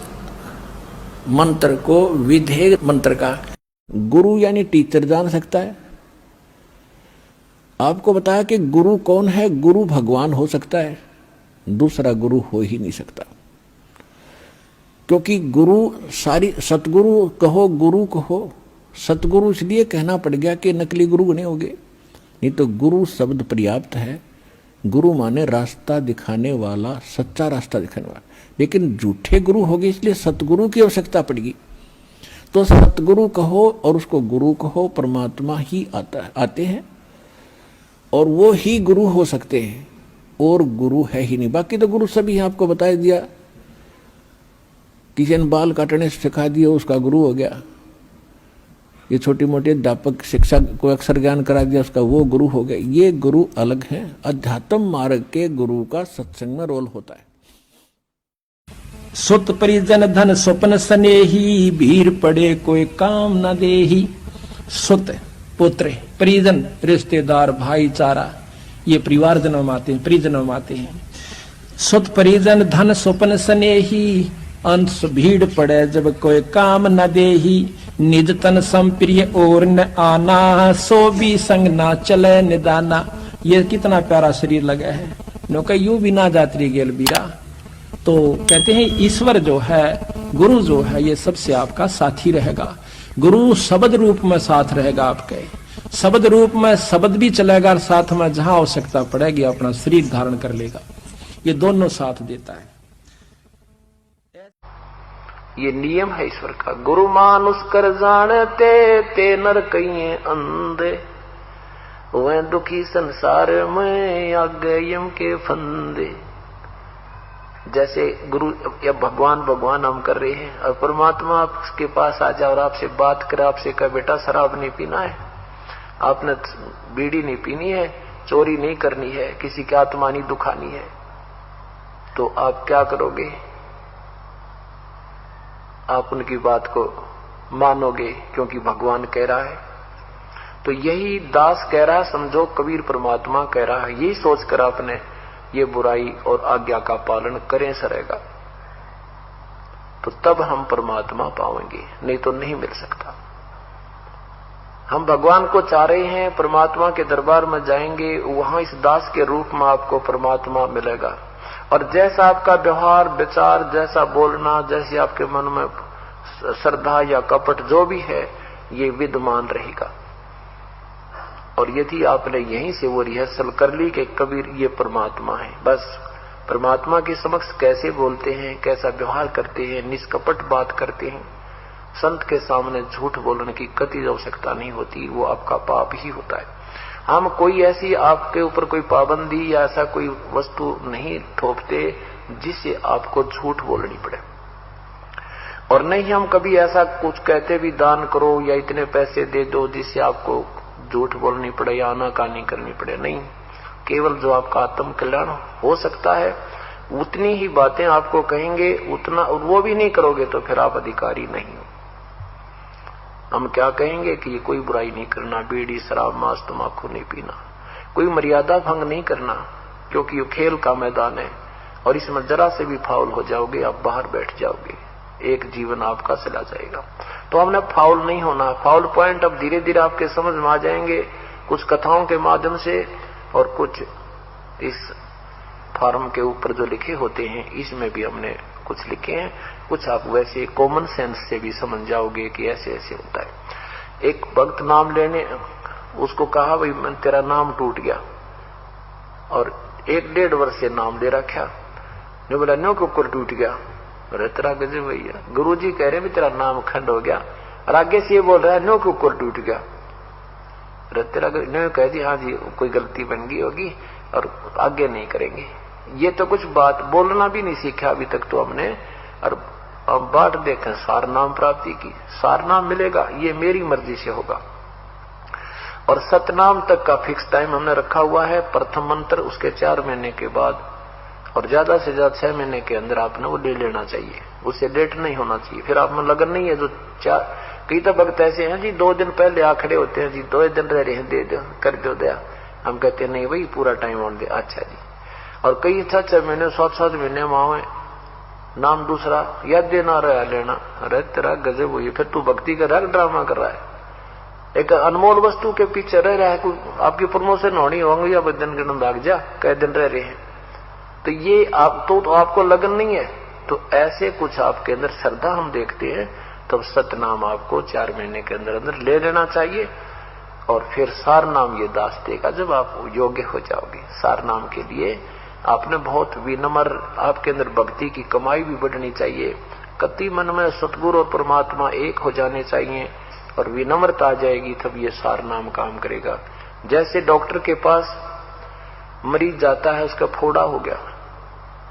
[SPEAKER 2] मंत्र को विधेय मंत्र का गुरु यानी टीचर जान सकता है। आपको बताया कि गुरु कौन है, गुरु भगवान हो सकता है, दूसरा गुरु हो ही नहीं सकता। क्योंकि गुरु सारी सतगुरु कहो, गुरु कहो, सतगुरु इसलिए कहना पड़ गया कि नकली गुरु बने होगे, नहीं तो गुरु शब्द पर्याप्त है। गुरु माने रास्ता दिखाने वाला, सच्चा रास्ता दिखाने वाला। लेकिन झूठे गुरु हो गए इसलिए सतगुरु की आवश्यकता पड़ेगी। तो सतगुरु कहो और उसको गुरु कहो, परमात्मा ही आते हैं और वो ही गुरु हो सकते हैं, और गुरु है ही नहीं। बाकी तो गुरु सभी आपको बता दिया, किसी ने बाल काटने से सिखा दिया उसका गुरु हो गया, ये छोटी मोटी अध्यापक शिक्षा को अक्षर ज्ञान करा दिया उसका वो गुरु हो गया। ये गुरु अलग है। अध्यात्म मार्ग के गुरु का सत्संग में रोल होता है।
[SPEAKER 6] सुत परिजन धन स्वप्न स्नेही, भीड़ पड़े कोई काम न देही। सुत पुत्र, परिजन रिश्तेदार, भाईचारा, ये परिवार जन्म में आते हैं, परिजन में आते हैं। सुत परिजन धन स्वप्न स्नेही, अंश भीड़ पड़े जब कोई काम न देही। निज तन संप्रिय और न आना, सो भी संग ना चले निदाना। ये कितना प्यारा शरीर लगा है, नौका यूं भी ना जात्री गेल बीरा। तो कहते हैं ईश्वर जो है, गुरु जो है, ये सबसे आपका साथी रहेगा। गुरु शब्द रूप में साथ रहेगा आपके, शब्द रूप में शब्द भी चलेगा और साथ में जहां आवश्यकता पड़ेगी अपना शरीर धारण कर लेगा। ये दोनों साथ देता है।
[SPEAKER 3] ये नियम है ईश्वर का। गुरु मानुष कर जानते, ते नर कहिए अंधे। वह दुखी संसार में आगे यम के फंदे। जैसे गुरु या भगवान भगवान हम कर रहे हैं और परमात्मा आपके पास आ जाए और आपसे बात करे, आपसे कहे बेटा शराब नहीं पीना है, आपने बीड़ी नहीं पीनी है, चोरी नहीं करनी है, किसी की आत्मा नहीं दुखानी है, तो आप क्या करोगे? आप उनकी बात को मानोगे क्योंकि भगवान कह रहा है। तो यही दास कह रहा है, समझो कबीर परमात्मा कह रहा है। यही सोचकर आपने ये बुराई और आज्ञा का पालन करें सरेगा, तो तब हम परमात्मा पाएंगे, नहीं तो नहीं मिल सकता। हम भगवान को चाह रहे हैं, परमात्मा के दरबार में जाएंगे, वहां इस दास के रूप में आपको परमात्मा मिलेगा। और जैसा आपका व्यवहार विचार, जैसा बोलना, जैसे आपके मन में श्रद्धा या कपट जो भी है, ये विद्यमान रहेगा। और यदि आपने यहीं से वो रिहर्सल कर ली कि कबीर ये परमात्मा है, बस परमात्मा के समक्ष कैसे बोलते हैं, कैसा व्यवहार करते हैं, निष्कपट बात करते हैं, संत के सामने झूठ बोलने की कति आवश्यकता नहीं होती, वो आपका पाप ही होता है। हम कोई ऐसी आपके ऊपर कोई पाबंदी या ऐसा कोई वस्तु नहीं थोपते जिससे आपको झूठ बोलनी पड़े, और नहीं हम कभी ऐसा कुछ कहते भी दान करो या इतने पैसे दे दो जिससे आपको झूठ बोलनी पड़े या आनाकानी करनी पड़े। नहीं, केवल जो आपका आत्म कल्याण हो सकता है उतनी ही बातें आपको कहेंगे, उतना, वो भी नहीं करोगे तो फिर आप अधिकारी नहीं हो। हम क्या कहेंगे कि ये कोई बुराई नहीं करना, बीड़ी शराब मांस तम्बाकू नहीं पीना, कोई मर्यादा भंग नहीं करना, क्योंकि ये खेल का मैदान है और इसमें जरा से भी फाउल हो जाओगे आप बाहर बैठ जाओगे, एक जीवन आपका चला जाएगा। तो हमने फाउल नहीं होना। फाउल पॉइंट अब धीरे धीरे आपके समझ में आ जाएंगे, कुछ कथाओं के माध्यम से और कुछ इस फार्म के ऊपर जो लिखे होते हैं इसमें भी हमने कुछ लिखे हैं, कुछ आप वैसे कॉमन सेंस से भी समझ जाओगे कि ऐसे ऐसे होता है। एक भक्त नाम लेने, उसको कहा भाई मैं तेरा नाम टूट गया, और 1-1.5 वर्ष से नाम ले रखा। जो बोला नो कुकर टूट गया, अरे तेरा गजब भैया, गुरु जी कह रहे भी तेरा नाम खंड हो गया, और आगे से ये बोल रहा है नो कुकर टूट गया। तेरा इन्होंने कह दी हाँ जी कोई गलती बन गई होगी और आगे नहीं करेंगे। ये तो कुछ बात बोलना भी नहीं सीखा अभी तक तो हमने। और अब बाट देखें सार नाम प्राप्ति की, सार नाम मिलेगा ये मेरी मर्जी से होगा। और सतनाम तक का फिक्स टाइम हमने रखा हुआ है, प्रथम मंत्र उसके 4 महीने के बाद और ज्यादा से ज्यादा 6 महीने के अंदर आपने वो ले लेना चाहिए, उससे लेट नहीं होना चाहिए। फिर आप में लगन नहीं है जो कई तो भक्त ऐसे हैं जी 2 दिन पहले आ खड़े होते हैं जी 2 दिन रह रहे हैं दे दो कर दो दया, हम कहते हैं नहीं भाई पूरा टाइम ऑन दे, अच्छा जी। और कई 6 महीने 7 महीने मावे नाम दूसरा याद देना रहा लेना, अरे तेरा गजब हुई, फिर तू भक्ति कर रहा है ड्रामा कर रहा है। एक अनमोल वस्तु के पीछे रह रहा है, कोई आपकी प्रमोशन होनी होंगी या दिन गिन भाग जा कई दिन रह रहे हैं, तो ये आप तो आपको लगन नहीं है। तो ऐसे कुछ आपके अंदर श्रद्धा हम देखते हैं, तब सतनाम आपको 4 महीने के अंदर अंदर ले लेना चाहिए। और फिर सार नाम ये दास देगा जब आप योग्य हो जाओगे। सार नाम के लिए आपने बहुत विनम्र, आपके अंदर भक्ति की कमाई भी बढ़नी चाहिए। कति मन में सतगुरु और परमात्मा एक हो जाने चाहिए और विनम्रता आ जाएगी, तब ये सार नाम काम करेगा। जैसे डॉक्टर के पास मरीज जाता है, उसका फोड़ा हो गया,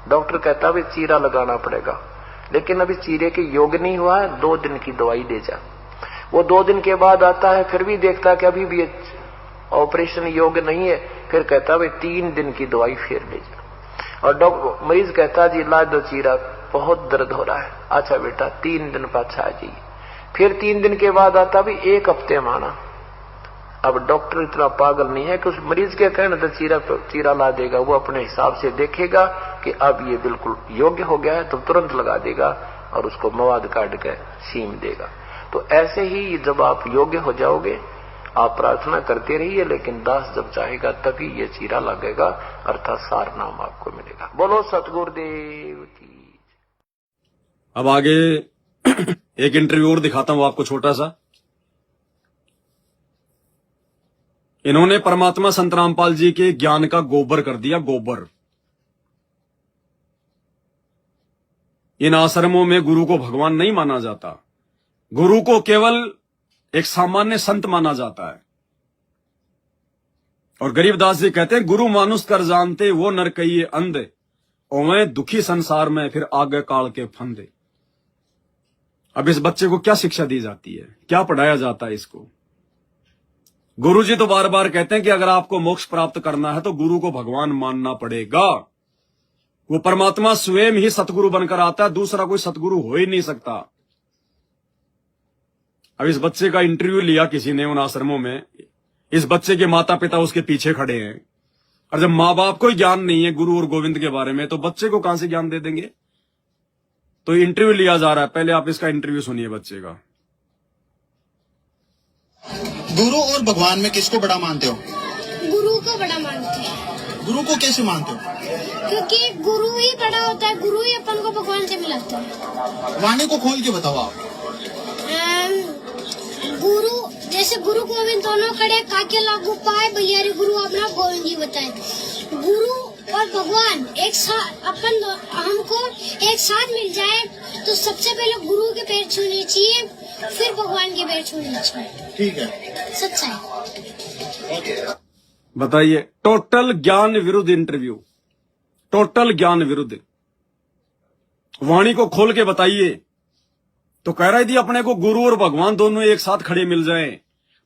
[SPEAKER 3] डॉक्टर कहता है चीरा लगाना पड़ेगा, लेकिन अभी चीरे के योग नहीं हुआ है, 2 दिन की दवाई ले जा। वो 2 दिन के बाद आता है, फिर भी देखता है कि अभी भी ऑपरेशन योग नहीं है, फिर कहता है 3 दिन की दवाई फिर ले जा। और डॉक्टर मरीज कहता है जी ला दो चीरा, बहुत दर्द हो रहा है, अच्छा बेटा 3 दिन पाछा आ जाइए। फिर 3 दिन के बाद आता भी 1 हफ्ते माना। अब डॉक्टर इतना पागल नहीं है कि उस मरीज के कहने तो चीरा ला देगा, वो अपने हिसाब से देखेगा कि अब ये बिल्कुल योग्य हो गया है तो तुरंत लगा देगा और उसको मवाद काट के सीम देगा। तो ऐसे ही जब आप योग्य हो जाओगे, आप प्रार्थना करते रहिए, लेकिन दास जब चाहेगा तभी ये चीरा लगेगा, अर्थात सार नाम आपको मिलेगा। बोलो सतगुरुदेव की।
[SPEAKER 5] अब आगे एक इंटरव्यू और दिखाता हूं आपको छोटा सा। इन्होंने परमात्मा संत रामपाल जी के ज्ञान का गोबर कर दिया, गोबर। इन आश्रमों में गुरु को भगवान नहीं माना जाता, गुरु को केवल एक सामान्य संत माना जाता है। और गरीबदास जी कहते हैं गुरु मानुष कर जानते वो नर कहिए अंधे, ओवे दुखी संसार में फिर आगे काल के फंदे। अब इस बच्चे को क्या शिक्षा दी जाती है, क्या पढ़ाया जाता है इसको? गुरुजी तो बार बार कहते हैं कि अगर आपको मोक्ष प्राप्त करना है तो गुरु को भगवान मानना पड़ेगा। वो परमात्मा स्वयं ही सतगुरु बनकर आता है, दूसरा कोई सतगुरु हो ही नहीं सकता। अब इस बच्चे का इंटरव्यू लिया किसी ने उन आश्रमों में, इस बच्चे के माता पिता उसके पीछे खड़े हैं, और जब माँ बाप को ही ज्ञान नहीं है गुरु और गोविंद के बारे में, तो बच्चे को कहां से ज्ञान दे देंगे? तो इंटरव्यू लिया जा रहा है, पहले आप इसका इंटरव्यू सुनिए बच्चे का।
[SPEAKER 7] गुरु और भगवान में किसको बड़ा मानते हो?
[SPEAKER 8] गुरु को बड़ा मानते हैं।
[SPEAKER 7] गुरु को कैसे मानते हो?
[SPEAKER 8] क्योंकि गुरु ही बड़ा होता है, गुरु ही अपन को भगवान से मिलाता है।
[SPEAKER 7] वाणी को खोल के बताओ आप।
[SPEAKER 8] गुरु जैसे गुरु गोविंद दोनों खड़े काके लागू पाए भैया रे गुरु अपना गोविंद जी बताए। गुरु और भगवान एक साथ हमको एक साथ मिल जाए तो सबसे पहले गुरु के पैर छूने चाहिए, फिर भगवान के पैर छूने चाहिए।
[SPEAKER 7] ठीक है,
[SPEAKER 8] सच्चाई।
[SPEAKER 5] बताइए, टोटल ज्ञान विरुद्ध इंटरव्यू, टोटल ज्ञान विरुद्ध। वाणी को खोल के बताइए। तो कह रही थी अपने को गुरु और भगवान दोनों एक साथ खड़े मिल जाएं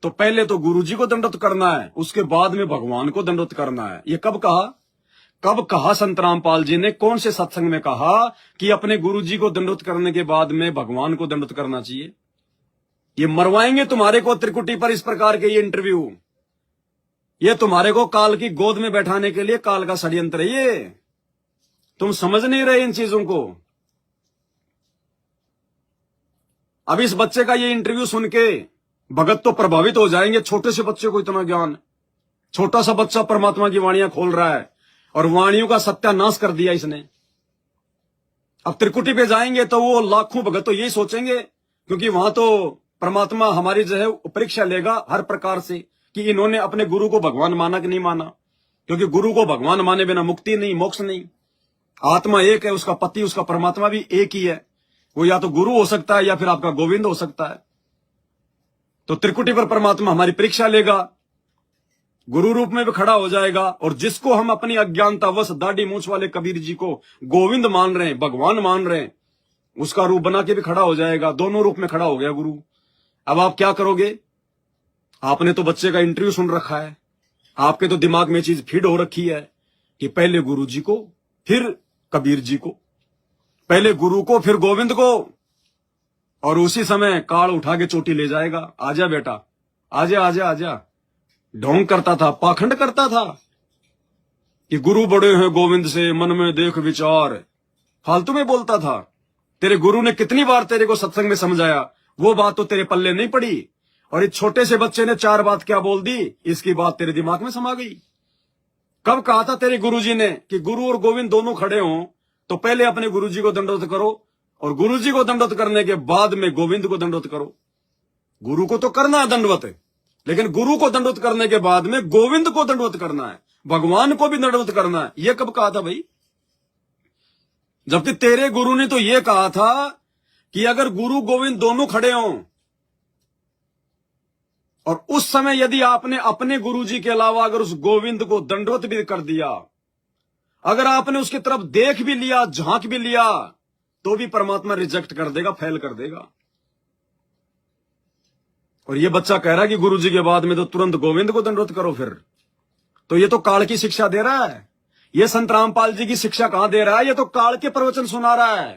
[SPEAKER 5] तो पहले तो गुरु जी को दंडवत करना है, उसके बाद में भगवान को दंडवत करना है। ये कब कहा? कब कहा संत रामपाल जी ने? कौन से सत्संग में कहा कि अपने गुरु जी को दंडवत करने के बाद में भगवान को दंडवत करना चाहिए? ये मरवाएंगे तुम्हारे को त्रिकुटी पर इस प्रकार के ये इंटरव्यू। ये तुम्हारे को काल की गोद में बैठाने के लिए काल का षड्यंत्र है ये। तुम समझ नहीं रहे इन चीजों को। अब इस बच्चे का ये इंटरव्यू सुन के भगत तो प्रभावित हो जाएंगे। छोटे से बच्चे को इतना ज्ञान, छोटा सा बच्चा परमात्मा की वाणियां खोल रहा है और वाणियों का सत्यानाश कर दिया इसने। अब त्रिकुटी पे जाएंगे तो वो लाखों भगत तो यही सोचेंगे, क्योंकि वहां तो परमात्मा हमारी जो है परीक्षा लेगा हर प्रकार से कि इन्होंने अपने गुरु को भगवान माना कि नहीं माना। क्योंकि गुरु को भगवान माने बिना मुक्ति नहीं, मोक्ष नहीं। आत्मा एक है, उसका पति उसका परमात्मा भी एक ही है। वो या तो गुरु हो सकता है या फिर आपका गोविंद हो सकता है। तो त्रिकुटी पर परमात्मा हमारी परीक्षा लेगा गुरु रूप में भी खड़ा हो जाएगा, और जिसको हम अपनी अज्ञानतावश दाढ़ी मूंछ वाले कबीर जी को गोविंद मान रहे हैं, भगवान मान रहे हैं, उसका रूप बना के भी खड़ा हो जाएगा। दोनों रूप में खड़ा हो गया गुरु। अब आप क्या करोगे? आपने तो बच्चे का इंटरव्यू सुन रखा है, आपके तो दिमाग में चीज फीड हो रखी है कि पहले गुरु जी को फिर कबीर जी को, पहले गुरु को फिर गोविंद को, और उसी समय काल उठा के चोटी ले जाएगा। आजा बेटा, आजा आजा आजा। ढोंग करता था, पाखंड करता था कि गुरु बड़े हैं गोविंद से, मन में देख विचार, फालतू में बोलता था। तेरे गुरु ने कितनी बार तेरे को सत्संग में समझाया, वो बात तो तेरे पल्ले नहीं पड़ी, और इस छोटे से बच्चे ने 4 बात क्या बोल दी, इसकी बात तेरे दिमाग में समा गई। कब कहा था तेरे गुरुजी ने कि गुरु और गोविंद दोनों खड़े हों तो पहले अपने गुरुजी को दंडवत करो, और गुरुजी को दंडवत करने के बाद में गोविंद को दंडवत करो। गुरु को तो करना है दंडवत, लेकिन गुरु को दंडवत करने के बाद में गोविंद को दंडवत करना है, भगवान को भी दंडवत करना है। यह कब कहा था भाई? जबकि तेरे गुरु ने तो यह कहा था कि अगर गुरु गोविंद दोनों खड़े हों, और उस समय यदि आपने अपने गुरुजी के अलावा अगर उस गोविंद को दंडवत भी कर दिया, अगर आपने उसकी तरफ देख भी लिया, झांक भी लिया, तो भी परमात्मा रिजेक्ट कर देगा, फेल कर देगा। और ये बच्चा कह रहा है कि गुरुजी के बाद में तो तुरंत गोविंद को दंडवत करो फिर। तो ये तो काल की शिक्षा दे रहा है। ये संत रामपाल जी की शिक्षा कहां दे रहा है? ये तो काल के प्रवचन सुना रहा है।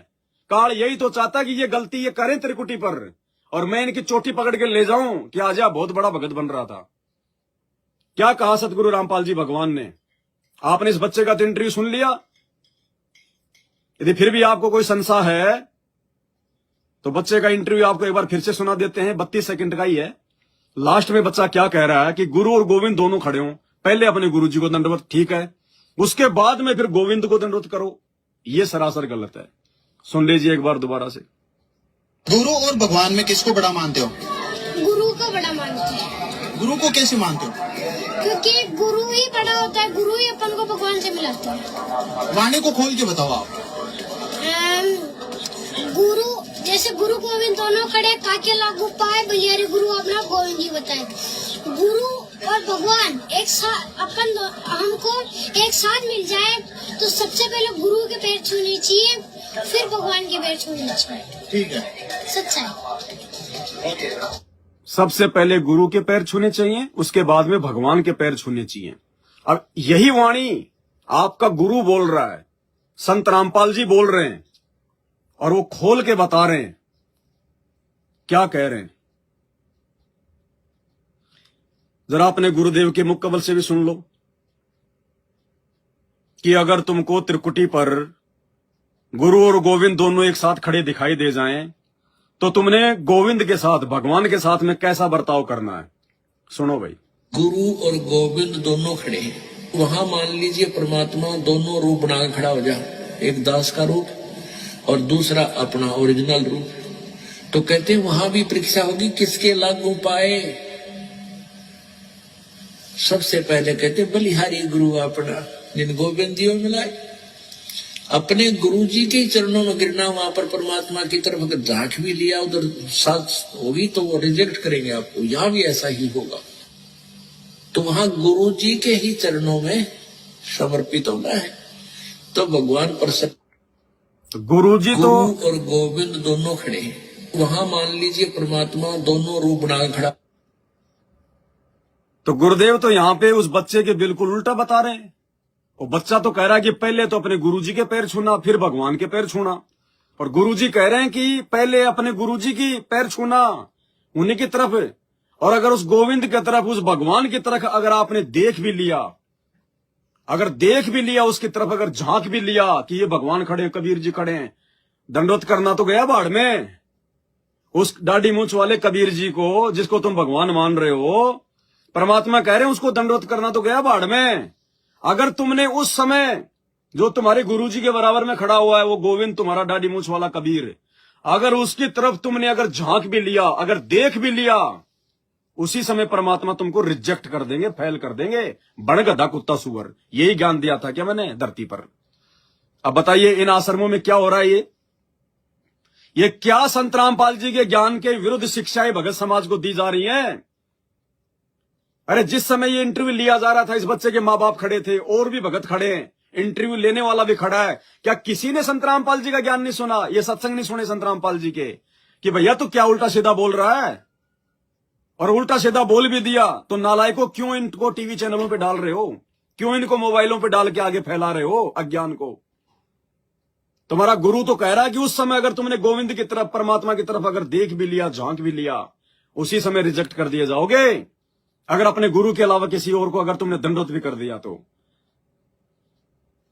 [SPEAKER 5] काल यही तो चाहता कि ये गलती ये करें त्रिकुटी पर, और मैं इनकी चोटी पकड़ के ले जाऊं कि आजा बहुत बड़ा भगत बन रहा था। क्या कहा सतगुरु रामपाल जी भगवान ने? आपने इस बच्चे का तो इंटरव्यू सुन लिया। यदि फिर भी आपको कोई संशय है तो बच्चे का इंटरव्यू आपको एक बार फिर से सुना देते हैं। 32 सेकंड का ही है। लास्ट में बच्चा क्या कह रहा है कि गुरु और गोविंद दोनों खड़े हों, पहले अपने गुरु जी को दंडवत, ठीक है, उसके बाद में फिर गोविंद को दंडवत करो। ये सरासर गलत है। सुन लीजिए एक बार दोबारा से।
[SPEAKER 7] गुरु और भगवान में किसको बड़ा मानते हो?
[SPEAKER 8] गुरु को बड़ा मानते हैं,
[SPEAKER 7] गुरु को कैसे मानते हो?
[SPEAKER 8] क्योंकि गुरु ही बड़ा होता है, गुरु ही अपन को भगवान से मिलाता है।
[SPEAKER 7] वाणी को खोल के बताओ आप।
[SPEAKER 8] गुरु जैसे गुरु गोविंद दोनों खड़े, काके लागू पाए बलियारे गुरु अपना गोविंद जी बताए। गुरु और भगवान एक साथ हमको एक साथ मिल जाए तो सबसे पहले गुरु के पैर छूने चाहिए, फिर भगवान के पैर छूने चाहिए।
[SPEAKER 7] ठीक है,
[SPEAKER 8] सच्चाई।
[SPEAKER 5] सबसे पहले गुरु के पैर छूने चाहिए, उसके बाद में भगवान के पैर छूने चाहिए। अब यही वाणी आपका गुरु बोल रहा है, संत रामपाल जी बोल रहे हैं, और वो खोल के बता रहे हैं क्या कह रहे हैं। जरा अपने गुरुदेव के मुख कबल से भी सुन लो कि अगर तुमको त्रिकुटी पर गुरु और गोविंद दोनों एक साथ खड़े दिखाई दे जाएं, तो तुमने गोविंद के साथ, भगवान के साथ में कैसा बर्ताव करना है। सुनो भाई।
[SPEAKER 2] गुरु और गोविंद दोनों खड़े हैं, वहां मान लीजिए परमात्मा दोनों रूप बना के खड़ा हो जा, एक दास का रूप और दूसरा अपना ओरिजिनल रूप। तो कहते हैं वहां भी परीक्षा होगी, किसके लागू पाए। सबसे पहले कहते बलिहारी गुरु अपना, जिन गोविंद जी मिलाए। अपने गुरु जी के चरणों में गिरना, वहां पर परमात्मा की तरफ अगर झांक भी लिया, उधर साथ होगी तो वो रिजेक्ट करेंगे आपको। यहां भी ऐसा ही होगा। तो वहां गुरु जी के ही चरणों में समर्पित होना है, तो भगवान प्रसन्न।
[SPEAKER 5] गुरु जी तो
[SPEAKER 2] गुरु और गोविंद दोनों खड़े हैं, वहां मान लीजिए परमात्मा दोनों रूप बना खड़ा।
[SPEAKER 5] तो गुरुदेव तो यहाँ पे उस बच्चे के बिल्कुल उल्टा बता रहे हैं। वो बच्चा तो कह रहा है कि पहले तो अपने गुरुजी के पैर छूना, फिर भगवान के पैर छूना, और गुरुजी कह रहे हैं कि पहले अपने गुरुजी की पैर छूना, उन्हीं की तरफ। और अगर उस गोविंद की तरफ, उस भगवान की तरफ अगर आपने देख भी लिया, अगर देख भी लिया उसकी तरफ, अगर झांक भी लिया कि ये भगवान खड़े, कबीर जी खड़े हैं, दंडवत करना तो गया बाढ़ में। उस दाढ़ी मूंछ वाले कबीर जी को, जिसको तुम भगवान मान रहे हो, परमात्मा कह रहे हैं उसको दंडवत करना तो गया बाढ़ में। अगर तुमने उस समय जो तुम्हारे गुरुजी के बराबर में खड़ा हुआ है, वो गोविंद तुम्हारा दाढ़ी मूंछ वाला कबीर, अगर उसकी तरफ तुमने अगर झांक भी लिया, अगर देख भी लिया, उसी समय परमात्मा तुमको रिजेक्ट कर देंगे, फेल कर देंगे। बड़ गधा कुत्ता सुअर, यही ज्ञान दिया था क्या मैंने धरती पर। अब बताइए इन आश्रमों में क्या हो रहा है। ये क्या संत रामपाल जी के ज्ञान के विरुद्ध शिक्षाएं भगत समाज को दी जा रही हैं। अरे जिस समय ये इंटरव्यू लिया जा रहा था, इस बच्चे के माँ बाप खड़े थे, और भी भगत खड़े हैं, इंटरव्यू लेने वाला भी खड़ा है। क्या किसी ने संत रामपाल जी का ज्ञान नहीं सुना, ये सत्संग नहीं सुने संत रामपाल जी के, कि भैया तू क्या उल्टा सीधा बोल रहा है? और उल्टा सीधा बोल भी दिया तो नालायकों क्यों इनको टीवी चैनलों पे डाल रहे हो, क्यों इनको मोबाइलों पे डाल के आगे फैला रहे हो अज्ञान को? तुम्हारा गुरु तो कह रहा है कि उस समय अगर तुमने गोविंद की तरफ, परमात्मा की तरफ अगर देख भी लिया, झांक भी लिया, उसी समय रिजेक्ट कर दिए जाओगे। अगर अपने गुरु के अलावा किसी और को अगर तुमने दंडवत भी कर दिया तो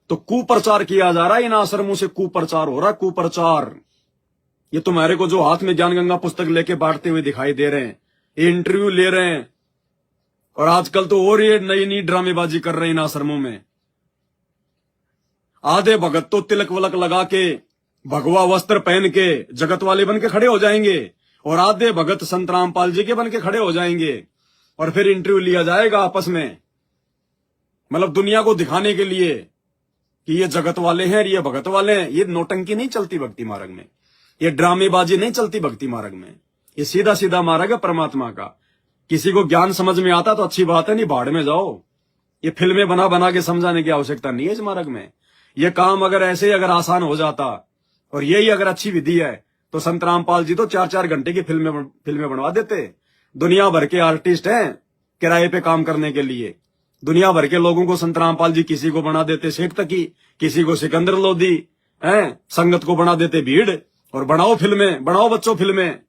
[SPEAKER 5] कुप्रचार किया जा रहा है। इन आश्रमों से कुप्रचार हो रहा है, कुप्रचार। ये तुम्हारे को जो हाथ में ज्ञान गंगा पुस्तक लेके बांटते हुए दिखाई दे रहे हैं, ये इंटरव्यू ले रहे हैं, और आजकल तो और ये नई नई ड्रामेबाजी कर रहे हैं इन आश्रमों में। आधे भगत तो तिलक वलक लगा के, भगवा वस्त्र पहन के जगत वाले बन के खड़े हो जाएंगे, और आधे भगत संत रामपाल जी के बन के खड़े हो जाएंगे, और फिर इंटरव्यू लिया जाएगा आपस में, मतलब दुनिया को दिखाने के लिए कि ये जगत वाले हैं, ये भगत वाले हैं। ये नौटंकी नहीं चलती भक्ति मार्ग में, ये ड्रामेबाजी नहीं चलती भक्ति मार्ग में। ये सीधा सीधा मार्ग है परमात्मा का। किसी को ज्ञान समझ में आता तो अच्छी बात है, नहीं भाड़ में जाओ। ये फिल्में बना बना के समझाने की आवश्यकता नहीं है इस मार्ग में। ये काम अगर ऐसे ही अगर आसान हो जाता और यही अगर अच्छी विधि है तो संत रामपाल जी तो 4-4 घंटे की फिल्में बनवा देते। दुनिया भर के आर्टिस्ट हैं किराए पे काम करने के लिए, दुनिया भर के लोगों को संत रामपाल जी किसी को बना देते शेख तकी, किसी को सिकंदर लोधी हैं, संगत को बना देते भीड़, और बनाओ फिल्में, बनाओ बच्चों फिल्में।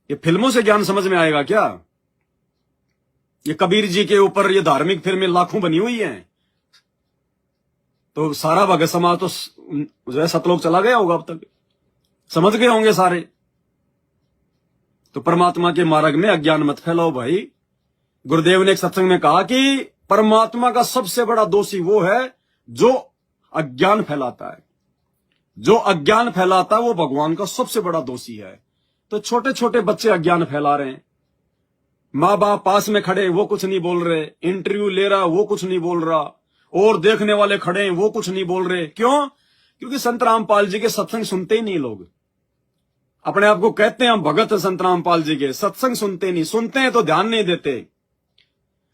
[SPEAKER 5] ये फिल्मों से ज्ञान समझ में आएगा क्या? ये कबीर जी के ऊपर ये धार्मिक फिल्में लाखों बनी हुई हैं, तो सारा भगत समाज तो जो है सतलोक चला गया होगा, अब तक समझ गए होंगे सारे। तो परमात्मा के मार्ग में अज्ञान मत फैलाओ भाई। गुरुदेव ने एक सत्संग में कहा कि परमात्मा का सबसे बड़ा दोषी वो है जो अज्ञान फैलाता है। जो अज्ञान फैलाता है वो भगवान का सबसे बड़ा दोषी है। तो छोटे छोटे बच्चे अज्ञान फैला रहे हैं, माँ बाप पास में खड़े वो कुछ नहीं बोल रहे, इंटरव्यू ले रहा वो कुछ नहीं बोल रहा, और देखने वाले खड़े हैं वो कुछ नहीं बोल रहे। क्यों? क्योंकि संत रामपाल जी के सत्संग सुनते ही नहीं लोग। अपने आप को कहते हैं हम भगत हैं संत रामपाल जी के, सत्संग सुनते नहीं, सुनते हैं तो ध्यान नहीं देते।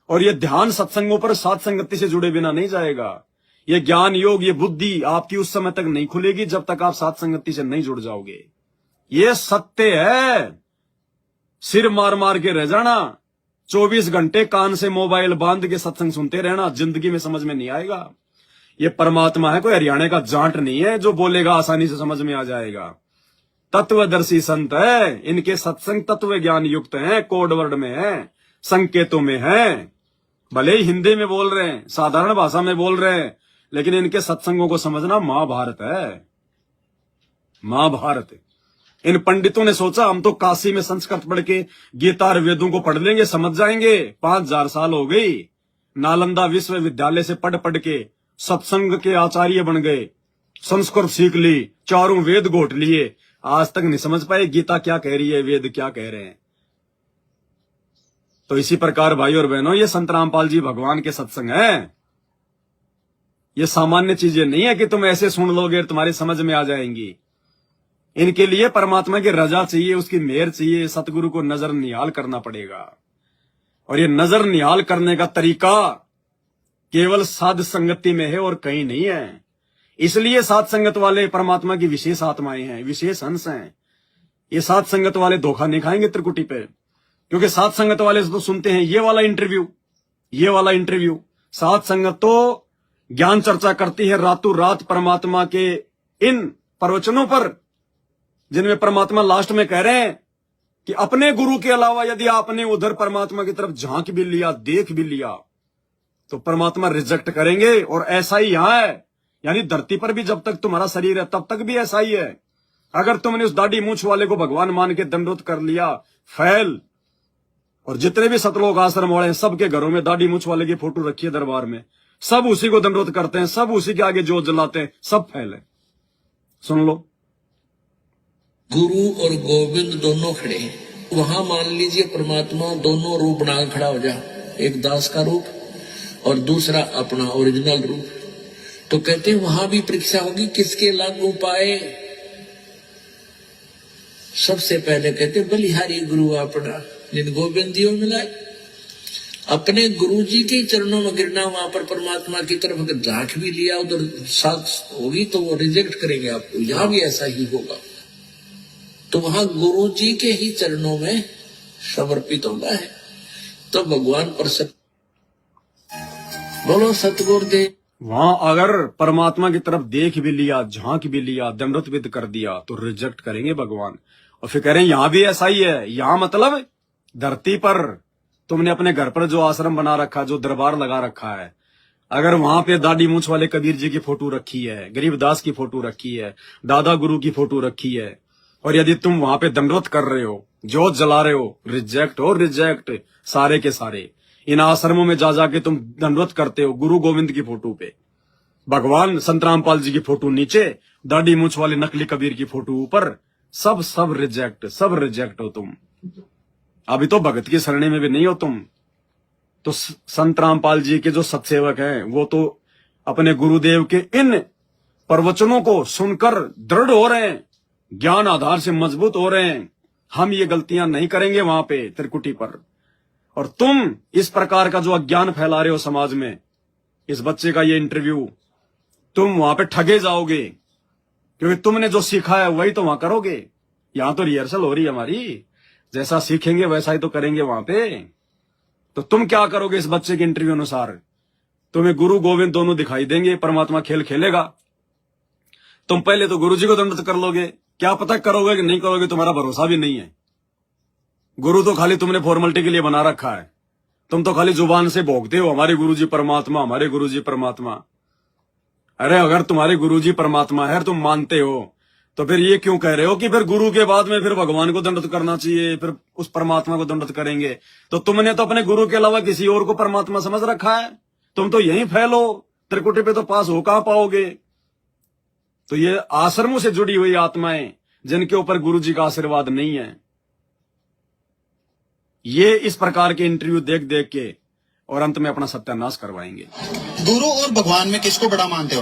[SPEAKER 5] और ये ध्यान सत्संगों पर साध संगति से जुड़े बिना नहीं जाएगा। ये ज्ञान योग, ये बुद्धि आपकी उस समय तक नहीं खुलेगी जब तक आप साध संगति से नहीं जुड़ जाओगे। ये सत्य है। सिर मार मार के रह जाना, 24 घंटे कान से मोबाइल बांध के सत्संग सुनते रहना, जिंदगी में समझ में नहीं आएगा। ये परमात्मा है, कोई हरियाणा का जाट नहीं है जो बोलेगा आसानी से समझ में आ जाएगा। तत्वदर्शी संत है, इनके सत्संग तत्व ज्ञान युक्त हैं, कोड वर्ड में है, संकेतों में है। भले ही हिंदी में बोल रहे हैं, साधारण भाषा में बोल रहे हैं, लेकिन इनके सत्संगों को समझना महाभारत है, महाभारत। इन पंडितों ने सोचा हम तो काशी में संस्कृत पढ़ के गीता और वेदों को पढ़ लेंगे, समझ जाएंगे। 5000 साल हो गई, नालंदा विश्वविद्यालय से पढ़ पढ़ के सत्संग के आचार्य बन गए, संस्कृत सीख ली, चारों वेद घोट लिए, आज तक नहीं समझ पाए गीता क्या कह रही है, वेद क्या कह रहे हैं। तो इसी प्रकार भाई और बहनों, ये संत रामपाल जी भगवान के सत्संग है। ये सामान्य चीजें नहीं है कि तुम ऐसे सुन लोगे तुम्हारी समझ में आ जाएंगी। इनके लिए परमात्मा की रजा चाहिए, उसकी मेहर चाहिए, सतगुरु को नजर निहाल करना पड़ेगा। और ये नजर निहाल करने का तरीका केवल साध संगति में है और कहीं नहीं है। इसलिए साध संगत वाले परमात्मा की विशेष आत्माएं हैं, विशेष हंस हैं। ये साध संगत वाले धोखा नहीं खाएंगे त्रिकुटी पे, क्योंकि साध संगत वाले तो सुनते हैं ये वाला इंटरव्यू, ये वाला इंटरव्यू। साध संगत तो ज्ञान चर्चा करती है रातों रात परमात्मा के इन प्रवचनों पर, जिनमें परमात्मा लास्ट में कह रहे हैं कि अपने गुरु के अलावा यदि आपने उधर परमात्मा की तरफ झांक भी लिया, देख भी लिया, तो परमात्मा रिजेक्ट करेंगे। और ऐसा ही यहां है, यानी धरती पर भी जब तक तुम्हारा शरीर है तब तक भी ऐसा ही है। अगर तुमने उस दाढ़ी मूंछ वाले को भगवान मान के दंडोत कर लिया, फैल। और जितने भी सतलोक आश्रम वाले हैं, सबके घरों में दाढ़ी मूंछ वाले की फोटो रखी है दरबार में, सब उसी को दंडोत करते हैं, सब उसी के आगे जोत जलाते हैं, सब फैल है। सुन लो,
[SPEAKER 2] गुरु और गोविंद दोनों खड़े हैं, वहां मान लीजिए परमात्मा दोनों रूप बना खड़ा हो जा, एक दास का रूप और दूसरा अपना ओरिजिनल रूप। तो कहते हैं वहां भी परीक्षा होगी, किसके लागू पाए। सबसे पहले कहते बलिहारी गुरु अपना, जिन गोविंद दियो मिलाए, अपने गुरुजी के चरणों में गिरना, वहां पर परमात्मा की तरफ अगर झांक भी लिया उधर साथ होगी तो वो रिजेक्ट करेंगे आपको। यहाँ भी ऐसा ही होगा। तो वहां गुरुजी के ही चरणों में समर्पित होना है तो भगवान प्रसन्न। बोलो सतगुरुदेव।
[SPEAKER 5] वहां अगर परमात्मा की तरफ देख भी लिया, झांक भी लिया, दंडवत विद कर दिया तो रिजेक्ट करेंगे भगवान। और फिर कह रहे हैं यहां भी ऐसा ही है। यहां मतलब धरती पर तुमने अपने घर पर जो आश्रम बना रखा, जो दरबार लगा रखा है, अगर वहां पे दाढ़ी मूंछ वाले कबीर जी की फोटो रखी है, गरीबदास की फोटो रखी है, दादा गुरु की फोटो रखी है, और यदि तुम वहां पे दंडवत कर रहे हो, जोत जला रहे हो, रिजेक्ट और रिजेक्ट सारे के सारे। इन आश्रमों में जा जाके तुम दंडवत करते हो गुरु गोविंद की फोटो पे, भगवान संत रामपाल जी की फोटो नीचे, दाढ़ी मूंछ वाले नकली कबीर की फोटो ऊपर, सब रिजेक्ट, सब रिजेक्ट हो तुम। अभी तो भगत की सरणी में भी नहीं हो तुम। तो संत रामपाल जी के जो सत्सेवक हैं वो तो अपने गुरुदेव के इन प्रवचनों को सुनकर दृढ़ हो रहे हैं, ज्ञान आधार से मजबूत हो रहे हैं। हम ये गलतियां नहीं करेंगे वहां पे त्रिकुटी पर। और तुम इस प्रकार का जो अज्ञान फैला रहे हो समाज में, इस बच्चे का ये इंटरव्यू, तुम वहां पे ठगे जाओगे, क्योंकि तुमने जो सीखा है वही तो वहां करोगे। यहां तो रिहर्सल हो रही है हमारी, जैसा सीखेंगे वैसा ही तो करेंगे वहां पे। तो तुम क्या करोगे इस बच्चे के इंटरव्यू अनुसार? तुम्हें गुरु गोविंद दोनों दिखाई देंगे, परमात्मा खेल खेलेगा। तुम पहले तो गुरु जी को दंडवत कर लोगे, क्या पता करोगे कि नहीं करोगे, तुम्हारा भरोसा भी नहीं है। गुरु तो खाली तुमने फॉर्मेलिटी के लिए बना रखा है। तुम तो खाली जुबान से भोगते हो हमारे गुरुजी परमात्मा, हमारे गुरुजी परमात्मा। अरे अगर तुम्हारे गुरुजी परमात्मा है, तुम मानते हो, तो फिर ये क्यों कह रहे हो कि फिर गुरु के बाद में फिर भगवान को दंडवत करना चाहिए, फिर उस परमात्मा को दंडवत करेंगे? तो तुमने तो अपने गुरु के अलावा किसी और को परमात्मा समझ रखा है। तुम तो यहीं फैलो, त्रिकुटी पे तो पास हो कहां पाओगे। तो ये आश्रमों से जुड़ी हुई आत्माएं जिनके ऊपर गुरु जी का आशीर्वाद नहीं है, ये इस प्रकार के इंटरव्यू देख देख के और अंत में अपना सत्यानाश करवाएंगे।
[SPEAKER 7] गुरु और भगवान में किसको बड़ा मानते हो?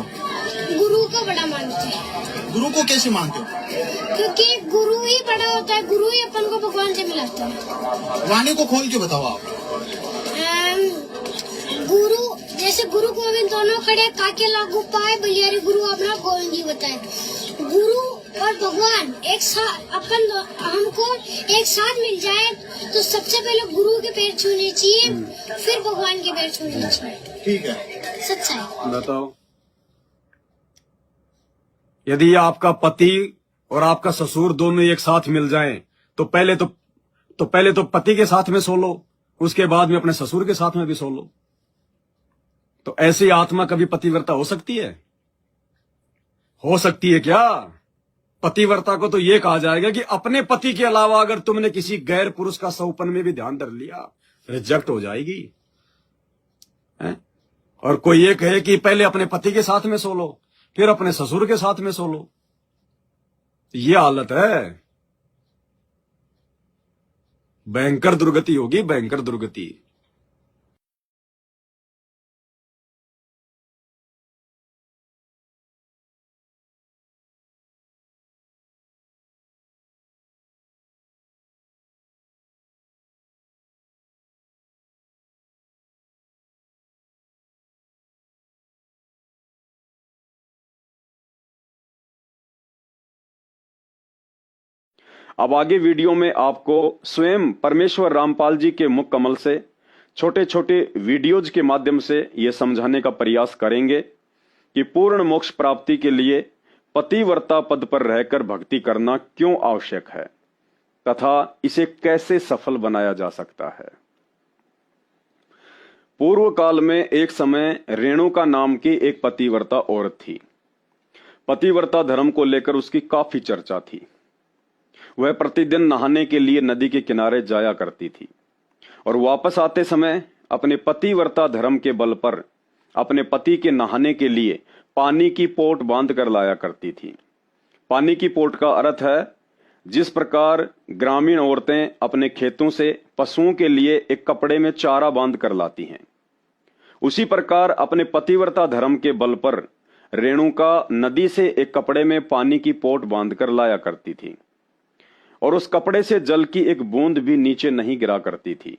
[SPEAKER 8] गुरु को बड़ा मानते हैं।
[SPEAKER 7] गुरु को कैसे मानते हो?
[SPEAKER 8] क्योंकि गुरु ही बड़ा होता है, गुरु ही अपन को भगवान से मिलाता है।
[SPEAKER 7] वाणी को खोल के बताओ आप।
[SPEAKER 8] गुरु जैसे गुरु गोविंद दोनों खड़े, काके लागू पाए बलियारी गुरु अपना गोविंद जी बताए। गुरु और भगवान एक साथ हमको एक साथ मिल जाए तो सबसे पहले गुरु के पैर छूने चाहिए, फिर भगवान के पैर छूने चाहिए।
[SPEAKER 7] ठीक है,
[SPEAKER 8] सच्चाई।
[SPEAKER 5] बताओ, यदि आपका पति और आपका ससुर दोनों एक साथ मिल जाएं, तो पहले तो पति के साथ में सो लो, उसके बाद में अपने ससुर के साथ में भी सो लो। तो ऐसी आत्मा कभी पतिव्रता हो सकती है? हो सकती है क्या? पतिव्रता को तो ये कहा जाएगा कि अपने पति के अलावा अगर तुमने किसी गैर पुरुष का सौपन में भी ध्यान धर लिया, रिजेक्ट हो जाएगी। और कोई ये कहे कि पहले अपने पति के साथ में सो लो, फिर अपने ससुर के साथ में सो लो, ये हालत है। भयंकर दुर्गति होगी, भयंकर दुर्गति। अब आगे वीडियो में आपको स्वयं परमेश्वर रामपाल जी के मुख कमल से छोटे छोटे वीडियोज के माध्यम से यह समझाने का प्रयास करेंगे कि पूर्ण मोक्ष प्राप्ति के लिए पतिव्रता पद पर रहकर भक्ति करना क्यों आवश्यक है तथा इसे कैसे सफल बनाया जा सकता है। पूर्व काल में एक समय रेणुका नाम की एक पतिव्रता औरत थी। पतिव्रता धर्म को लेकर उसकी काफी चर्चा थी। वह प्रतिदिन नहाने के लिए नदी के किनारे जाया करती थी और वापस आते समय अपने पतिव्रता धर्म के बल पर अपने पति के नहाने के लिए पानी की पोट बांध कर लाया करती थी। पानी की पोट का अर्थ है जिस प्रकार ग्रामीण औरतें अपने खेतों से पशुओं के लिए एक कपड़े में चारा बांध कर लाती हैं, उसी प्रकार अपने पतिव्रता धर्म के बल पर रेणुका नदी से एक कपड़े में पानी की पोट बांध कर लाया करती थी और उस कपड़े से जल की एक बूंद भी नीचे नहीं गिरा करती थी।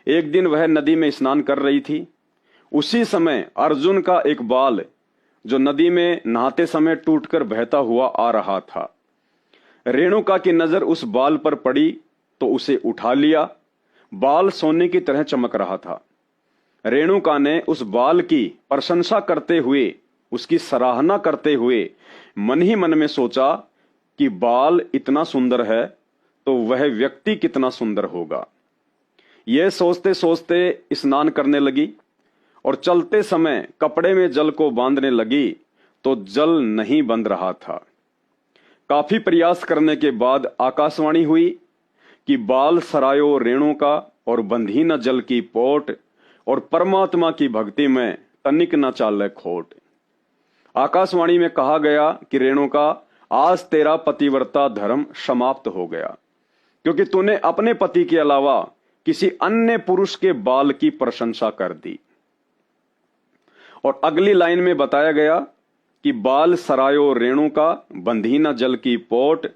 [SPEAKER 5] एक दिन वह नदी में स्नान कर रही थी। उसी समय अर्जुन का एक बाल जो नदी में नहाते समय टूटकर बहता हुआ आ रहा था। रेणुका की नजर उस बाल पर पड़ी तो उसे उठा लिया। बाल सोने की तरह चमक रहा था। रेणुका ने उस बाल की प्रशंसा करते हुए, उसकी सराहना करते हुए मन ही मन में सोचा कि बाल इतना सुंदर है तो वह व्यक्ति कितना सुंदर होगा। यह सोचते सोचते स्नान करने लगी और चलते समय कपड़े में जल को बांधने लगी तो जल नहीं बंध रहा था। काफी प्रयास करने के बाद आकाशवाणी हुई कि बाल सरायो रेणुका और बंधी न जल की पोट, और परमात्मा की भक्ति में तनिक न चाले खोट। आकाशवाणी में कहा गया कि रेणुका, आज तेरा पतिव्रता धर्म समाप्त हो गया, क्योंकि तूने अपने पति के अलावा किसी अन्य पुरुष के बाल की प्रशंसा कर दी। और अगली लाइन में बताया गया कि बाल सरायो रेणुका बंधी न जल की पोट,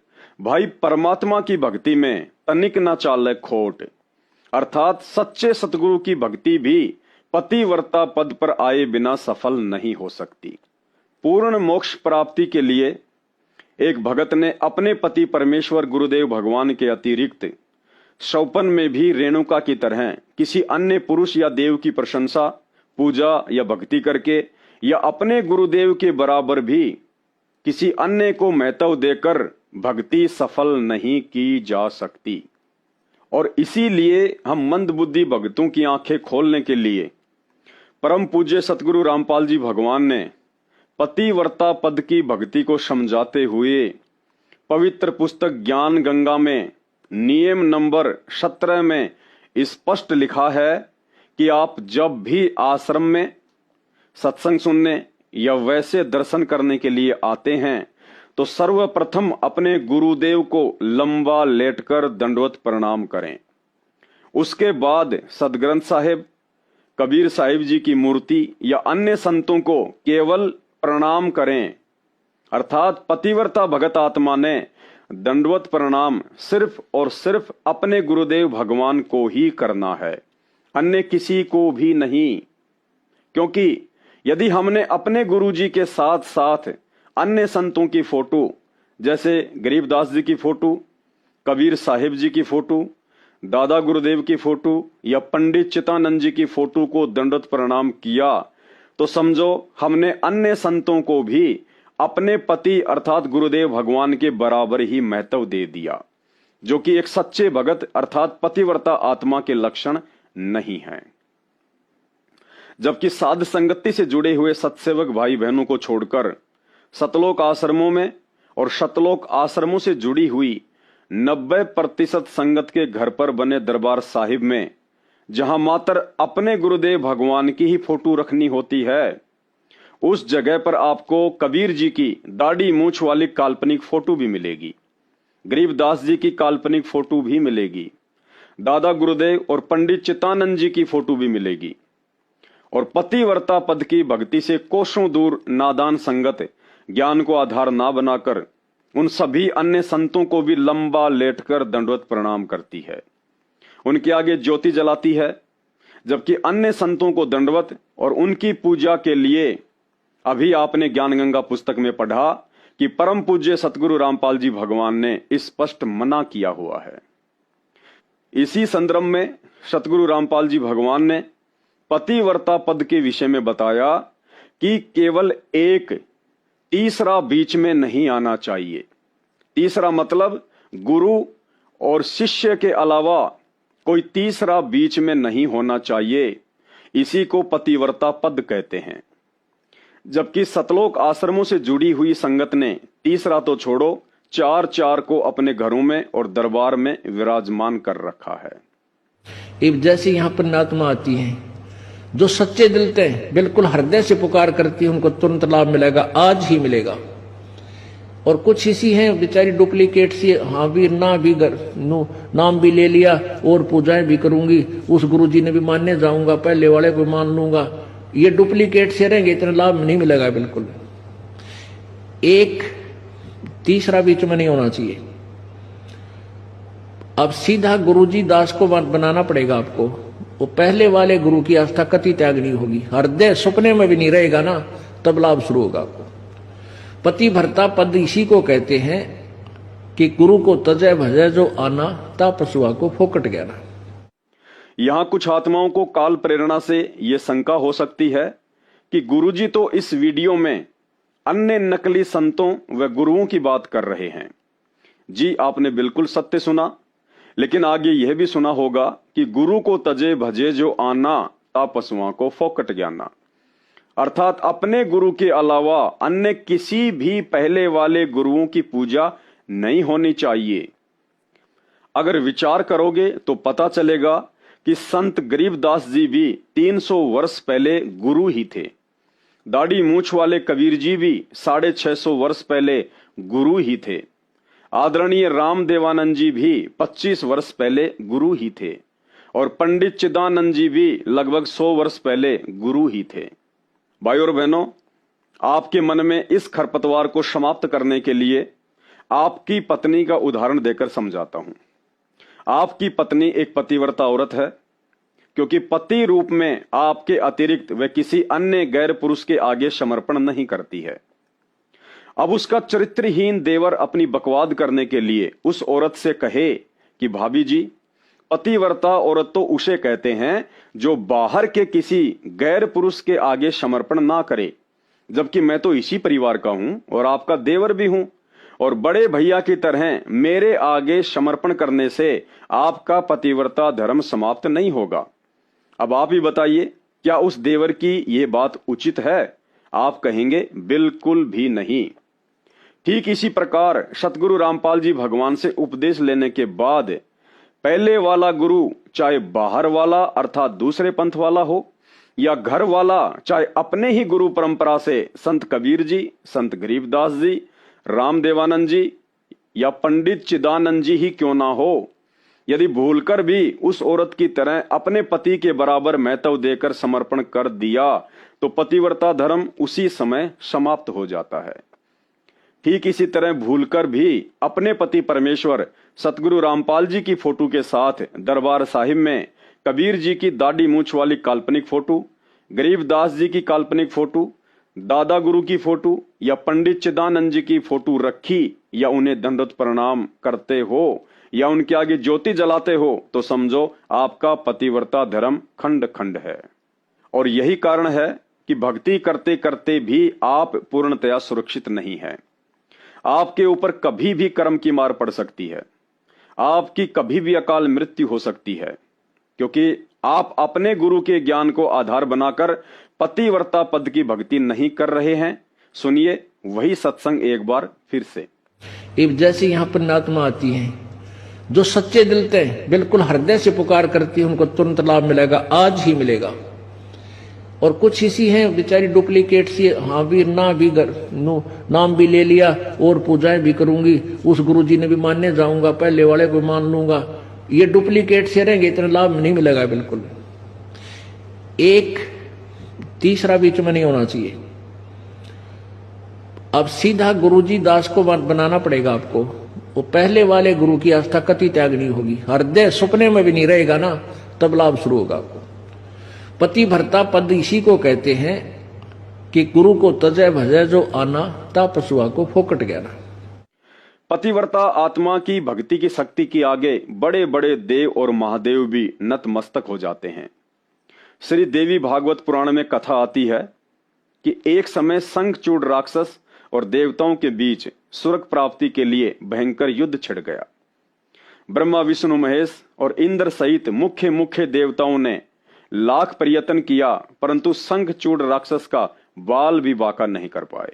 [SPEAKER 5] भाई परमात्मा की भक्ति में तनिक न चाले खोट। अर्थात सच्चे सतगुरु की भक्ति भी पतिव्रता पद पर आए बिना सफल नहीं हो सकती। पूर्ण मोक्ष प्राप्ति के लिए एक भगत ने अपने पति परमेश्वर गुरुदेव भगवान के अतिरिक्त शौपन में भी रेणुका की तरह किसी अन्य पुरुष या देव की प्रशंसा, पूजा या भक्ति करके, या अपने गुरुदेव के बराबर भी किसी अन्य को महत्व देकर भक्ति सफल नहीं की जा सकती। और इसीलिए हम मंदबुद्धि भक्तों की आंखें खोलने के लिए परम पूज्य सतगुरु रामपाल जी भगवान ने पतिव्रता पद की भक्ति को समझाते हुए पवित्र पुस्तक ज्ञान गंगा में नियम नंबर 17 में स्पष्ट लिखा है कि आप जब भी आश्रम में सत्संग सुनने या वैसे दर्शन करने के लिए आते हैं तो सर्वप्रथम अपने गुरुदेव को लंबा लेटकर दंडवत प्रणाम करें। उसके बाद सदग्रंथ साहिब, कबीर साहिब जी की मूर्ति या अन्य संतों को केवल प्रणाम करें। अर्थात पतिव्रता भगत आत्मा ने दंडवत प्रणाम सिर्फ और सिर्फ अपने गुरुदेव भगवान को ही करना है, अन्य किसी को भी नहीं। क्योंकि यदि हमने अपने गुरुजी के साथ साथ अन्य संतों की फोटो, जैसे गरीबदास जी की फोटो, कबीर साहिब जी की फोटो, दादा गुरुदेव की फोटो या पंडित चितानंद जी की फोटो को दंडवत प्रणाम किया तो समझो हमने अन्य संतों को भी अपने पति अर्थात गुरुदेव भगवान के बराबर ही महत्व दे दिया, जो कि एक सच्चे भगत अर्थात पतिव्रता आत्मा के लक्षण नहीं है। जबकि साध संगति से जुड़े हुए सत्सेवक भाई बहनों को छोड़कर सतलोक आश्रमों में और शतलोक आश्रमों से जुड़ी हुई 90% संगत के घर पर बने दरबार साहिब में, जहां मात्र अपने गुरुदेव भगवान की ही फोटो रखनी होती है, उस जगह पर आपको कबीर जी की दाढ़ी मूछ वाली काल्पनिक फोटो भी मिलेगी, गरीबदास जी की काल्पनिक फोटो भी मिलेगी, दादा गुरुदेव और पंडित चितानंद जी की फोटो भी मिलेगी। और पतिव्रता पद की भक्ति से कोसों दूर नादान संगत ज्ञान को आधार ना बनाकर उन सभी अन्य संतों को भी लंबा लेटकर दंडवत प्रणाम करती है, उनके आगे ज्योति जलाती है। जबकि अन्य संतों को दंडवत और उनकी पूजा के लिए अभी आपने ज्ञान गंगा पुस्तक में पढ़ा कि परम पूज्य सतगुरु रामपाल जी भगवान ने स्पष्ट मना किया हुआ है। इसी संदर्भ में सतगुरु रामपाल जी भगवान ने पतिव्रता पद के विषय में बताया कि केवल एक तीसरा बीच में नहीं आना चाहिए। तीसरा मतलब गुरु और शिष्य के अलावा कोई तीसरा बीच में नहीं होना चाहिए। इसी को पतिव्रता पद कहते हैं। जबकि सतलोक आश्रमों से जुड़ी हुई संगत ने तीसरा तो छोड़ो, 4 को अपने घरों में और दरबार में विराजमान कर रखा है।
[SPEAKER 2] अब जैसे यहाँ पर नात्मा आती है, जो सच्चे दिल से बिल्कुल हृदय से पुकार करती है, उनको तुरंत लाभ मिलेगा, आज ही मिलेगा। और कुछ इसी हैं बेचारी डुप्लीकेट सी, हाँ भी ना भी नाम भी ले लिया और पूजाएं भी करूंगी, उस गुरुजी ने भी मानने जाऊंगा, पहले वाले को मान लूंगा, ये डुप्लीकेट से रहेंगे, इतना लाभ नहीं मिलेगा। बिल्कुल एक तीसरा बीच में नहीं होना चाहिए। अब सीधा गुरुजी दास को बनाना पड़ेगा आपको, वो पहले वाले गुरु की आस्था कति त्यागनी होगी, हृदय सपने में भी नहीं रहेगा ना, तब लाभ शुरू होगा आपको। पतिव्रता पद इसी को कहते हैं कि गुरु को तजय भजय जो आना, ता पशुआ को फोकट गया ना।
[SPEAKER 9] यहाँ कुछ आत्माओं को काल प्रेरणा से ये शंका हो सकती है कि गुरुजी तो इस वीडियो में अन्य नकली संतों व गुरुओं की बात कर रहे हैं। जी, आपने बिल्कुल सत्य सुना, लेकिन आगे यह भी सुना होगा कि गुरु को तजे भजे जो आना, ता पशुओं को फोकट ज्ञाना, अर्थात अपने गुरु के अलावा अन्य किसी भी पहले वाले गुरुओं की पूजा नहीं होनी चाहिए। अगर विचार करोगे तो पता चलेगा कि संत गरीबदास जी भी 300 वर्ष पहले गुरु ही थे। दाढ़ी मूछ वाले कबीर जी भी 650 वर्ष पहले गुरु ही थे। आदरणीय रामदेवानंद जी भी 25 वर्ष पहले गुरु ही थे और पंडित चिदानंद जी भी लगभग 100 वर्ष पहले गुरु ही थे। भाई और बहनों, आपके मन में इस खरपतवार को समाप्त करने के लिए आपकी पत्नी का उदाहरण देकर समझाता हूं। आपकी पत्नी एक पतिव्रता औरत है, क्योंकि पति रूप में आपके अतिरिक्त वह किसी अन्य गैर पुरुष के आगे समर्पण नहीं करती है। अब उसका चरित्रहीन देवर अपनी बकवाद करने के लिए उस औरत से कहे कि भाभी जी, पतिव्रता औरत तो उसे कहते हैं जो बाहर के किसी गैर पुरुष के आगे समर्पण ना करे, जबकि मैं तो इसी परिवार का हूं और आपका देवर भी हूं, और बड़े भैया की तरह मेरे आगे समर्पण करने से आपका पतिव्रता धर्म समाप्त नहीं होगा। अब आप ही बताइए, क्या उस देवर की यह बात उचित है? आप कहेंगे बिल्कुल भी नहीं। ठीक इसी प्रकार सतगुरु रामपाल जी भगवान से उपदेश लेने के बाद पहले वाला गुरु चाहे बाहर वाला अर्थात दूसरे पंथ वाला हो, या घर वाला चाहे अपने ही गुरु परंपरा से संत कबीर जी, संत गरीबदास जी, रामदेवानंद जी या पंडित चिदानंद जी ही क्यों ना हो, यदि भूलकर भी उस औरत की तरह अपने पति के बराबर महत्व देकर समर्पण कर दिया तो पतिव्रता धर्म उसी समय समाप्त हो जाता है। ठीक इसी तरह भूलकर भी अपने पति परमेश्वर सतगुरु रामपाल जी की फोटो के साथ दरबार साहिब में कबीर जी की दाढ़ी मूछ वाली काल्पनिक फोटो, गरीबदास जी की काल्पनिक फोटो, दादा गुरु की फोटो या पंडित चिदानंद जी की फोटो रखी या उन्हें दंडवत प्रणाम करते हो या उनके आगे ज्योति जलाते हो तो समझो आपका पतिव्रता धर्म खंड खंड है। और यही कारण है कि भक्ति करते करते भी आप पूर्णतया सुरक्षित नहीं है। आपके ऊपर कभी भी कर्म की मार पड़ सकती है, आपकी कभी भी अकाल मृत्यु हो सकती है, क्योंकि आप अपने गुरु के ज्ञान को आधार बनाकर पतिव्रता पद की भक्ति नहीं कर रहे हैं। सुनिए वही सत्संग एक बार फिर से।
[SPEAKER 2] जैसे यहाँ पर नात्मा आती है, जो सच्चे दिल से बिल्कुल हृदय से पुकार करती है, उनको तुरंत लाभ मिलेगा, आज ही मिलेगा। और कुछ इसी हैं बेचारी डुप्लीकेट सी, हाँ भी ना भी नाम भी ले लिया और पूजाएं भी करूंगी, उस गुरुजी ने भी मानने जाऊंगा, पहले वाले को मान लूंगा, ये डुप्लीकेट से रहेंगे, इतना लाभ नहीं मिलेगा बिल्कुल। एक तीसरा बीच में नहीं होना चाहिए। अब सीधा गुरुजी दास को बनाना पड़ेगा आपको। वो पहले वाले गुरु की आस्था कति त्यागनी होगी, हृदय सपने में भी नहीं रहेगा ना, तब लाभ शुरू होगा आपको। पतिव्रता पद इसी को कहते हैं कि गुरु को तजय भजय जो आना, ता पशुआ को फोकट ज्ञाना।
[SPEAKER 9] पतिव्रता आत्मा की भक्ति की शक्ति के आगे बड़े बड़े देव और महादेव भी नतमस्तक हो जाते हैं। श्री देवी भागवत पुराण में कथा आती है कि एक समय शंखचूड़ राक्षस और देवताओं के बीच स्वर्ग प्राप्ति के लिए भयंकर युद्ध छिड़ गया। ब्रह्मा विष्णु महेश और इंद्र सहित मुख्य देवताओं ने लाख प्रयत्न किया, परंतु शंखचूड़ राक्षस का बाल भी बाका नहीं कर पाए।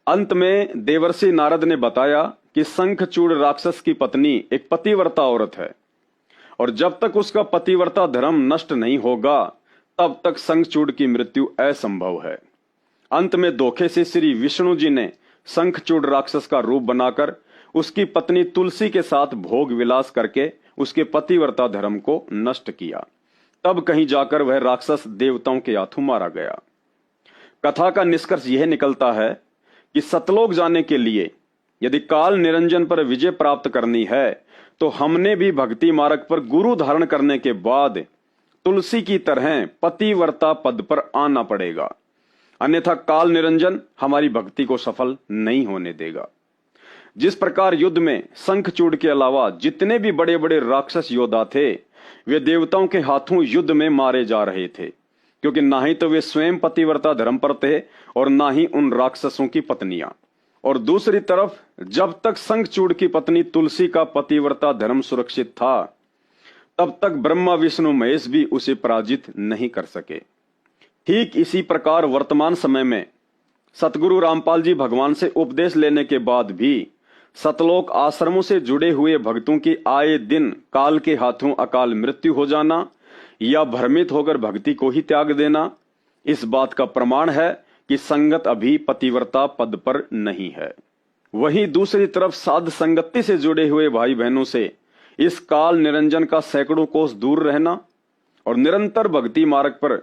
[SPEAKER 9] अंत में देवर्षि नारद ने बताया कि शंखचूड़ राक्षस की पत्नी एक पतिव्रता औरत है और जब तक उसका पतिव्रता धर्म नष्ट नहीं होगा तब तक शंखचूड़ की मृत्यु असंभव है। अंत में धोखे से श्री विष्णु जी ने शंखचूड़ राक्षस का रूप बनाकर उसकी पत्नी तुलसी के साथ भोग विलास करके उसके पतिव्रता धर्म को नष्ट किया। तब कहीं जाकर वह राक्षस देवताओं के हाथों मारा गया। कथा का निष्कर्ष यह निकलता है कि सतलोक जाने के लिए यदि काल निरंजन पर विजय प्राप्त करनी है तो हमने भी भक्ति मार्ग पर गुरु धारण करने के बाद तुलसी की तरह पतिव्रता पद पर आना पड़ेगा, अन्यथा काल निरंजन हमारी भक्ति को सफल नहीं होने देगा। जिस प्रकार युद्ध में शंखचूड़ के अलावा जितने भी बड़े बड़े राक्षस योद्धा थे वे देवताओं के हाथों युद्ध में मारे जा रहे थे, क्योंकि ना ही तो वे स्वयं पतिव्रता धर्म पर थे और ना ही उन राक्षसों की पत्नियां। और दूसरी तरफ जब तक शंखचूड़ की पत्नी तुलसी का पतिव्रता धर्म सुरक्षित था तब तक ब्रह्मा विष्णु महेश भी उसे पराजित नहीं कर सके। ठीक इसी प्रकार वर्तमान समय में सतगुरु रामपाल जी भगवान से उपदेश लेने के बाद भी सतलोक आश्रमों से जुड़े हुए भक्तों की आए दिन काल के हाथों अकाल मृत्यु हो जाना या भ्रमित होकर भक्ति को ही त्याग देना इस बात का प्रमाण है कि संगत अभी पतिव्रता पद पर नहीं है। वहीं दूसरी तरफ साध संगति से जुड़े हुए भाई बहनों से इस काल निरंजन का सैकड़ों कोस दूर रहना और निरंतर भक्ति मार्ग पर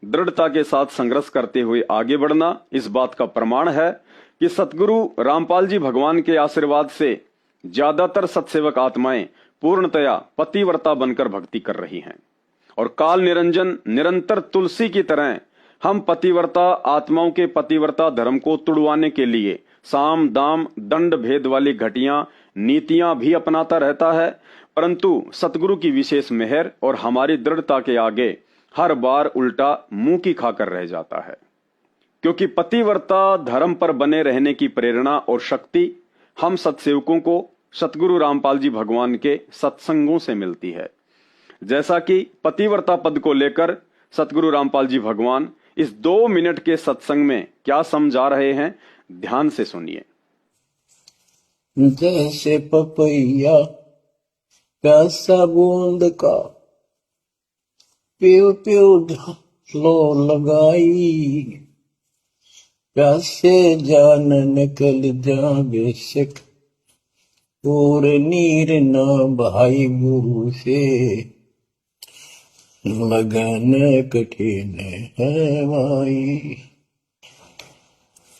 [SPEAKER 9] दृढ़ता के साथ संघर्ष करते हुए आगे बढ़ना इस बात का प्रमाण है कि सतगुरु रामपाल जी भगवान के आशीर्वाद से ज्यादातर सत्सेवक आत्माएं पूर्णतया पतिव्रता बनकर भक्ति कर रही हैं और काल निरंजन निरंतर तुलसी की तरह हम पतिव्रता आत्माओं के पतिव्रता धर्म को तुड़वाने के लिए साम दाम दंड भेद वाली घटिया नीतियां भी अपनाता रहता है, परंतु सतगुरु की विशेष मेहर और हमारी दृढ़ता के आगे हर बार उल्टा मुंह की खाकर रह जाता है, क्योंकि पतिव्रता धर्म पर बने रहने की प्रेरणा और शक्ति हम सत्सेवकों को सतगुरु रामपाल जी भगवान के सत्संगों से मिलती है। जैसा कि पतिव्रता पद को लेकर सतगुरु रामपाल जी भगवान इस 2 मिनट के सत्संग में क्या समझा रहे हैं, ध्यान से सुनिए।
[SPEAKER 2] जैसे पपैया प्यासा बूंद का प्यो प्यो लो लगाई, प्यासे जान निकल जा बेशक और नीर ना भाई गुरु से लगन कठिन है माई।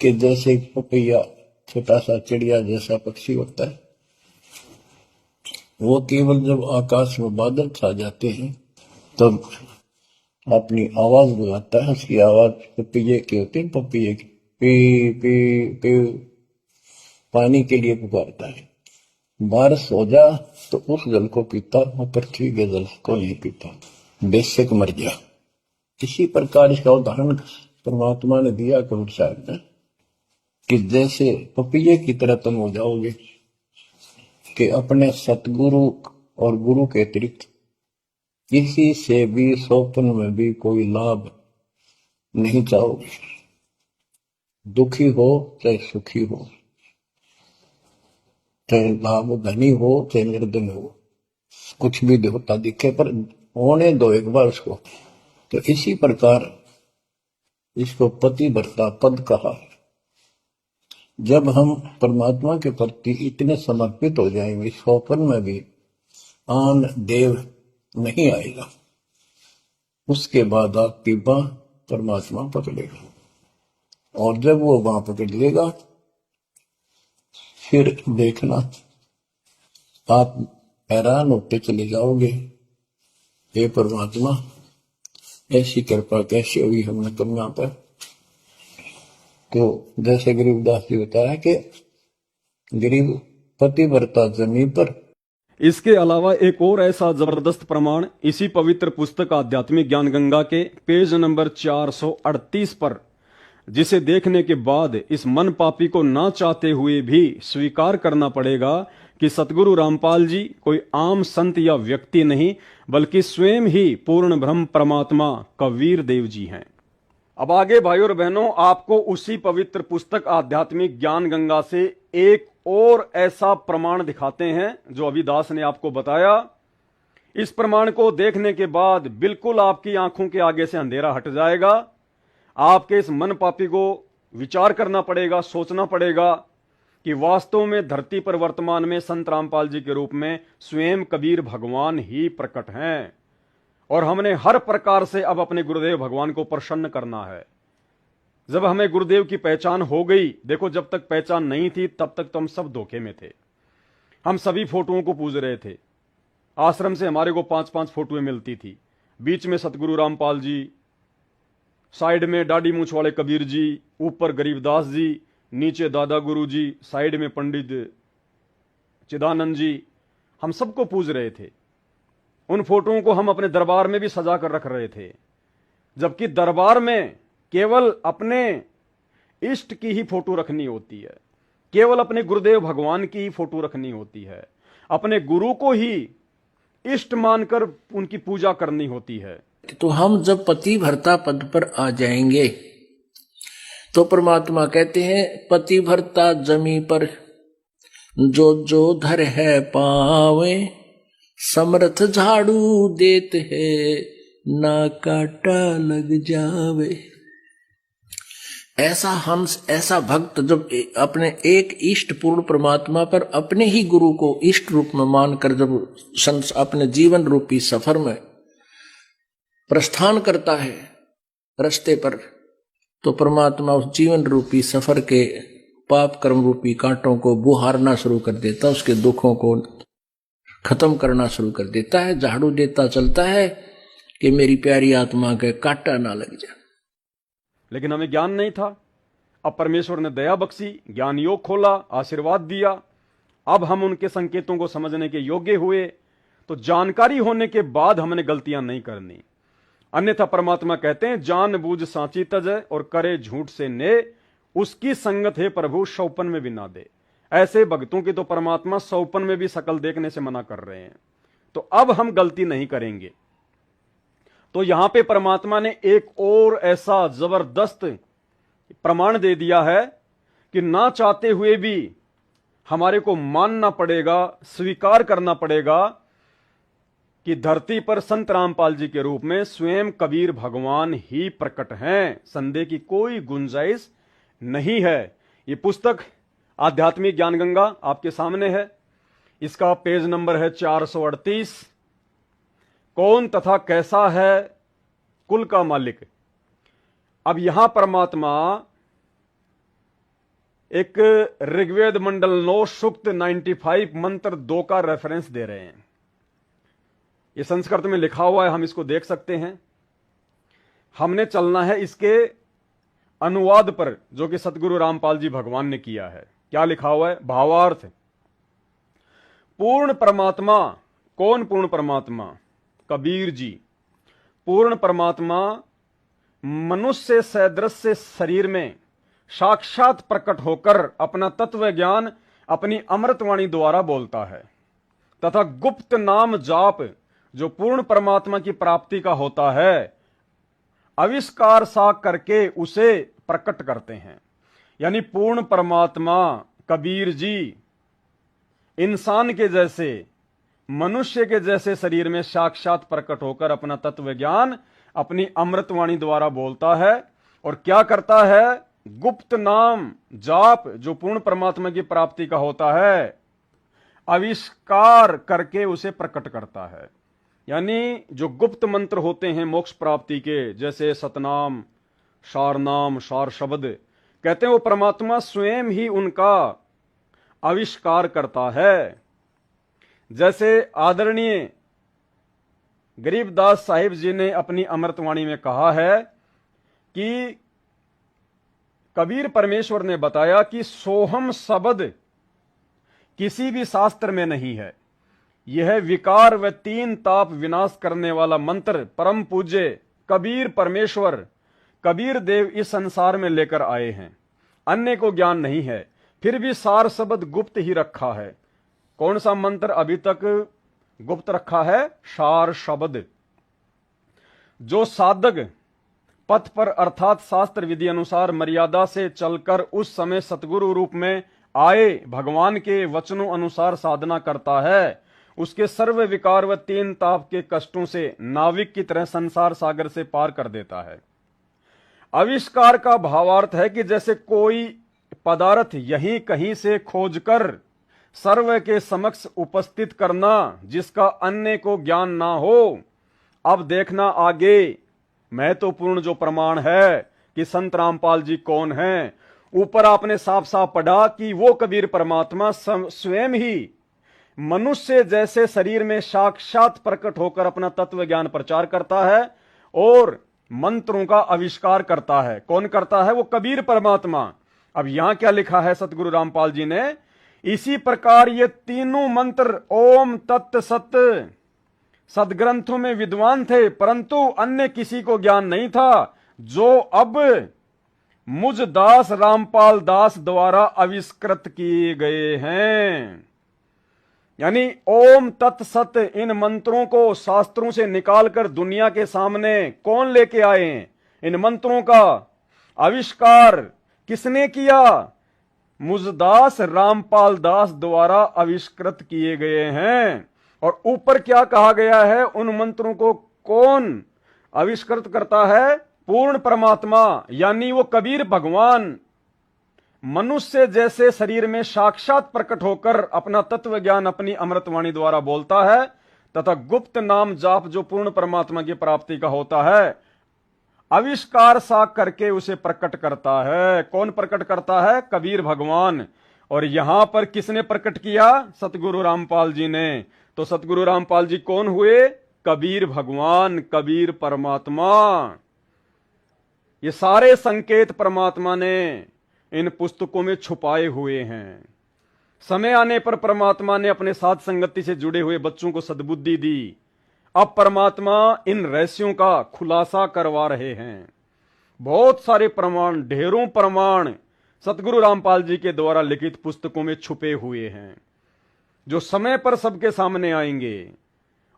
[SPEAKER 2] कि जैसे पपैया छोटा सा चिड़िया जैसा पक्षी होता है, वो केवल जब आकाश में बादल छा जाते हैं तब अपनी आवाज लगाता है। उसकी आवाज पपैये की होती है, पपैये की पी पी पी पानी के लिए पुकारता है। बारिश हो जा तो उस जल को पीता, वो पृथ्वी के जल को नहीं पीता, बेशक मर जा। इसी प्रकार इसका उदाहरण परमात्मा ने दिया कबीर साहब ने कि जैसे पपैये की तरह तुम हो जाओगे कि अपने सतगुरु और गुरु के अतिरिक्त किसी से भी स्वप्न में भी कोई लाभ नहीं चाहोगे। दुखी हो चाहे सुखी हो, चाहे लाभ धनी हो चाहे निर्धन हो, कुछ भी होता दिखे पर होने दो एक बार उसको। तो इसी प्रकार इसको पतिव्रता पद कहा। जब हम परमात्मा के प्रति इतने समर्पित हो जाएंगे, स्वप्न में भी आन देव नहीं आएगा, उसके बाद आपकी बाह परमात्मा पकड़ेगा और जब वो बाह पकड़ लेगा फिर देखना आप हैरान होते चले जाओगे, हे परमात्मा ऐसी कृपा कैसे हुई हमने कन्या पर। तो जैसे गरीबदास जी बताया कि गरीब पतिव्रता जमीन पर।
[SPEAKER 9] इसके अलावा एक और ऐसा जबरदस्त प्रमाण इसी पवित्र पुस्तक आध्यात्मिक ज्ञान गंगा के पेज नंबर 438 पर, जिसे देखने के बाद इस मन पापी को ना चाहते हुए भी स्वीकार करना पड़ेगा कि सतगुरु रामपाल जी कोई आम संत या व्यक्ति नहीं बल्कि स्वयं ही पूर्ण ब्रह्म परमात्मा कबीर देव जी हैं। अब आगे भाइयों और बहनों, आपको उसी पवित्र पुस्तक आध्यात्मिक ज्ञान गंगा से एक और ऐसा प्रमाण दिखाते हैं जो अभी दास ने आपको बताया। इस प्रमाण को देखने के बाद बिल्कुल आपकी आंखों के आगे से अंधेरा हट जाएगा। आपके इस मन पापी को विचार करना पड़ेगा, सोचना पड़ेगा कि वास्तव में धरती पर वर्तमान में संत रामपाल जी के रूप में स्वयं कबीर भगवान ही प्रकट हैं और हमने हर प्रकार से अब अपने गुरुदेव भगवान को प्रसन्न करना है। जब हमें गुरुदेव की पहचान हो गई, देखो जब तक पहचान नहीं थी तब तक तो हम सब धोखे में थे। हम सभी फोटोओं को पूज रहे थे। आश्रम से हमारे को 5-5 फोटोएं मिलती थी। बीच में सतगुरु रामपाल जी, साइड में दाढ़ी मूछ वाले कबीर जी, ऊपर गरीबदास जी, नीचे दादा गुरु जी, साइड में पंडित चिदानंद जी, हम सबको पूज रहे थे। उन फोटोओं को हम अपने दरबार में भी सजा कर रख रहे थे, जबकि दरबार में केवल अपने इष्ट की ही फोटो रखनी होती है, केवल अपने गुरुदेव भगवान की ही फोटो रखनी होती है, अपने गुरु को ही इष्ट मानकर उनकी पूजा करनी होती है।
[SPEAKER 2] तो हम जब पति भरता पद पर आ जाएंगे तो परमात्मा कहते हैं पति भरता जमी पर जो जो धर है पावे, समर्थ झाड़ू देते है ना काटा लग जावे। ऐसा हंस, ऐसा भक्त जब अपने एक इष्ट पूर्ण परमात्मा पर अपने ही गुरु को इष्ट रूप में मानकर जब अपने जीवन रूपी सफर में प्रस्थान करता है रास्ते पर, तो परमात्मा उस जीवन रूपी सफर के पाप कर्म रूपी कांटों को बुहारना शुरू कर देता, उसके दुखों को खत्म करना शुरू कर देता है, झाड़ू देता चलता है कि मेरी प्यारी आत्मा के कांटा ना लग जाए।
[SPEAKER 9] लेकिन हमें ज्ञान नहीं था। अब परमेश्वर ने दया बख्शी, ज्ञान योग खोला, आशीर्वाद दिया। अब हम उनके संकेतों को समझने के योग्य हुए। तो जानकारी होने के बाद हमने गलतियां नहीं करनी, अन्यथा परमात्मा कहते हैं जानबूझ सांची तजय और करे झूठ से ने, उसकी संगत है प्रभु सौपन में भी ना दे। ऐसे भक्तों की तो परमात्मा सौपन में भी शकल देखने से मना कर रहे हैं। तो अब हम गलती नहीं करेंगे। तो यहां पे परमात्मा ने एक और ऐसा जबरदस्त प्रमाण दे दिया है कि ना चाहते हुए भी हमारे को मानना पड़ेगा, स्वीकार करना पड़ेगा कि धरती पर संत रामपाल जी के रूप में स्वयं कबीर भगवान ही प्रकट हैं। संदेह की कोई गुंजाइश नहीं है। ये पुस्तक आध्यात्मिक ज्ञान गंगा आपके सामने है। इसका पेज नंबर है 438। कौन तथा कैसा है कुल का मालिक। अब यहां परमात्मा एक ऋग्वेद मंडल 9 सूक्त 95 मंत्र 2 का रेफरेंस दे रहे हैं। ये संस्कृत में लिखा हुआ है, हम इसको देख सकते हैं। हमने चलना है इसके अनुवाद पर, जो कि सतगुरु रामपाल जी भगवान ने किया है। क्या लिखा हुआ है? भावार्थ। पूर्ण परमात्मा। कौन पूर्ण परमात्मा? कबीर जी। पूर्ण परमात्मा मनुष्य सदृश शरीर में साक्षात प्रकट होकर अपना तत्व ज्ञान अपनी अमृतवाणी द्वारा बोलता है, तथा गुप्त नाम जाप जो पूर्ण परमात्मा की प्राप्ति का होता है आविष्कार सा करके उसे प्रकट करते हैं। यानी पूर्ण परमात्मा कबीर जी इंसान के जैसे, मनुष्य के जैसे शरीर में साक्षात प्रकट होकर अपना तत्व ज्ञान अपनी अमृतवाणी द्वारा बोलता है। और क्या करता है? गुप्त नाम जाप जो पूर्ण परमात्मा की प्राप्ति का होता है आविष्कार करके उसे प्रकट करता है। यानी जो गुप्त मंत्र होते हैं मोक्ष प्राप्ति के, जैसे सतनाम, सारनाम, सार शब्द कहते हैं, वो परमात्मा स्वयं ही उनका आविष्कार करता है। जैसे आदरणीय गरीबदास साहिब जी ने अपनी अमृतवाणी में कहा है कि कबीर परमेश्वर ने बताया कि सोहम शब्द किसी भी शास्त्र में नहीं है। यह विकार व 3 ताप विनाश करने वाला मंत्र परम पूज्य कबीर परमेश्वर कबीर देव इस संसार में लेकर आए हैं। अन्य को ज्ञान नहीं है, फिर भी सार शब्द गुप्त ही रखा है। कौन सा मंत्र अभी तक गुप्त रखा है? सार शब्द। जो साधक पथ पर अर्थात शास्त्र विधि अनुसार मर्यादा से चलकर उस समय सतगुरु रूप में आए भगवान के वचनों अनुसार साधना करता है, उसके सर्व विकार व 3 ताप के कष्टों से नाविक की तरह संसार सागर से पार कर देता है। आविष्कार का भावार्थ है कि जैसे कोई पदार्थ यहीं कहीं से खोजकर सर्व के समक्ष उपस्थित करना जिसका अन्य को ज्ञान ना हो। अब देखना आगे महत्वपूर्ण जो प्रमाण है कि संत रामपाल जी कौन हैं। ऊपर आपने साफ साफ पढ़ा कि वो कबीर परमात्मा स्वयं ही मनुष्य जैसे शरीर में साक्षात प्रकट होकर अपना तत्व ज्ञान प्रचार करता है और मंत्रों का आविष्कार करता है। कौन करता है? वो कबीर परमात्मा। अब यहां क्या लिखा है सतगुरु रामपाल जी ने? इसी प्रकार ये तीनों मंत्र ओम तत् सत सदग्रंथों में विद्वान थे, परंतु अन्य किसी को ज्ञान नहीं था, जो अब मुझ दास रामपाल दास द्वारा आविष्कृत किए गए हैं। यानी ओम तत् सत इन मंत्रों को शास्त्रों से निकालकर दुनिया के सामने कौन लेके आए हैं? इन मंत्रों का आविष्कार किसने किया? मुझदास रामपाल दास द्वारा आविष्कृत किए गए हैं। और ऊपर क्या कहा गया है? उन मंत्रों को कौन आविष्कृत करता है? पूर्ण परमात्मा, यानी वो कबीर भगवान मनुष्य जैसे शरीर में साक्षात प्रकट होकर अपना तत्व ज्ञान अपनी अमृतवाणी द्वारा बोलता है तथा गुप्त नाम जाप जो पूर्ण परमात्मा की प्राप्ति का होता है आविष्कार सा करके उसे प्रकट करता है। कौन प्रकट करता है? कबीर भगवान। और यहां पर किसने प्रकट किया? सतगुरु रामपाल जी ने। तो सतगुरु रामपाल जी कौन हुए? कबीर भगवान, कबीर परमात्मा। ये सारे संकेत परमात्मा ने इन पुस्तकों में छुपाए हुए हैं। समय आने पर परमात्मा ने अपने साथ संगति से जुड़े हुए बच्चों को सद्बुद्धि दी। अब परमात्मा इन रहस्यों का खुलासा करवा रहे हैं। बहुत सारे प्रमाण, ढेरों प्रमाण सतगुरु रामपाल जी के द्वारा लिखित पुस्तकों में छुपे हुए हैं, जो समय पर सबके सामने आएंगे।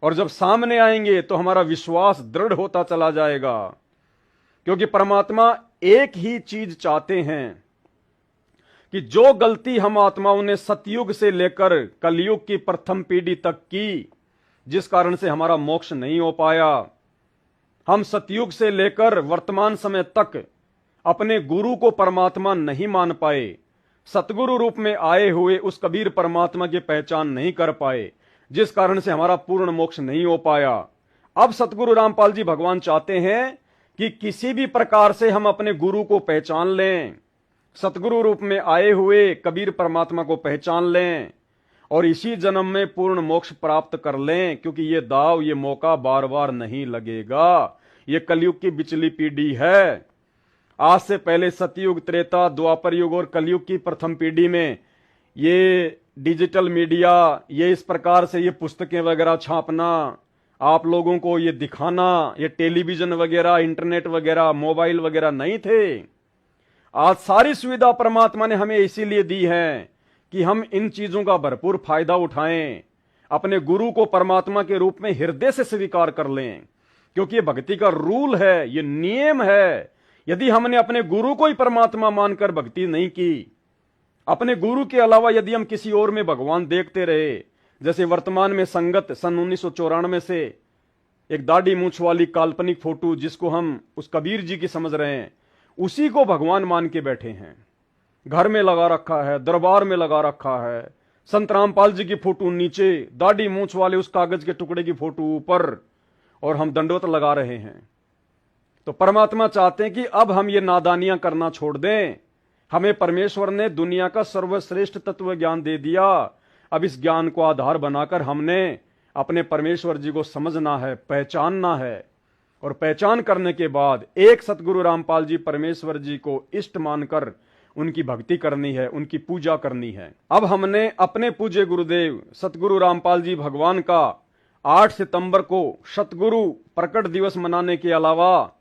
[SPEAKER 9] और जब सामने आएंगे तो हमारा विश्वास दृढ़ होता चला जाएगा, क्योंकि परमात्मा एक ही चीज चाहते हैं कि जो गलती हम आत्माओं ने सतयुग से लेकर कलयुग की प्रथम पीढ़ी तक की, जिस कारण से हमारा मोक्ष नहीं हो पाया, हम सतयुग से लेकर वर्तमान समय तक अपने गुरु को परमात्मा नहीं मान पाए, सतगुरु रूप में आए हुए उस कबीर परमात्मा की पहचान नहीं कर पाए, जिस कारण से हमारा पूर्ण मोक्ष नहीं हो पाया। अब सतगुरु रामपाल जी भगवान चाहते हैं कि किसी भी प्रकार से हम अपने गुरु को पहचान लें, सतगुरु रूप में आए हुए कबीर परमात्मा को पहचान लें और इसी जन्म में पूर्ण मोक्ष प्राप्त कर लें, क्योंकि ये दाव, ये मौका बार बार नहीं लगेगा। ये कलयुग की बिचली पीढ़ी है। आज से पहले सतयुग, त्रेता, द्वापर युग और कलयुग की प्रथम पीढ़ी में ये डिजिटल मीडिया, ये इस प्रकार से ये पुस्तकें वगैरह छापना, आप लोगों को ये दिखाना, ये टेलीविजन वगैरह, इंटरनेट वगैरह, मोबाइल वगैरह नहीं थे। आज सारी सुविधा परमात्मा ने हमें इसीलिए दी है कि हम इन चीजों का भरपूर फायदा उठाएं, अपने गुरु को परमात्मा के रूप में हृदय से स्वीकार कर लें, क्योंकि ये भक्ति का रूल है, ये नियम है। यदि हमने अपने गुरु को ही परमात्मा मानकर भक्ति नहीं की, अपने गुरु के अलावा यदि हम किसी और में भगवान देखते रहे, जैसे वर्तमान में संगत सन 1994 से एक दाढ़ी मूंछ वाली काल्पनिक फोटो जिसको हम उस कबीर जी की समझ रहे हैं, उसी को भगवान मान के बैठे हैं। घर में लगा रखा है, दरबार में लगा रखा है, संत रामपाल जी की फोटो नीचे, दाढ़ी मूंछ वाले उस कागज के टुकड़े की फोटो ऊपर, और हम दंडवत लगा रहे हैं। तो परमात्मा चाहते हैं कि अब हम ये नादानियां करना छोड़ दें। हमें परमेश्वर ने दुनिया का सर्वश्रेष्ठ तत्व ज्ञान दे दिया। अब इस ज्ञान को आधार बनाकर हमने अपने परमेश्वर जी को समझना है, पहचानना है, और पहचान करने के बाद एक सतगुरु रामपाल जी परमेश्वर जी को इष्ट मानकर उनकी भक्ति करनी है, उनकी पूजा करनी है। अब हमने अपने पूज्य गुरुदेव सतगुरु रामपाल जी भगवान का 8 सितंबर को सतगुरु प्रकट दिवस मनाने के अलावा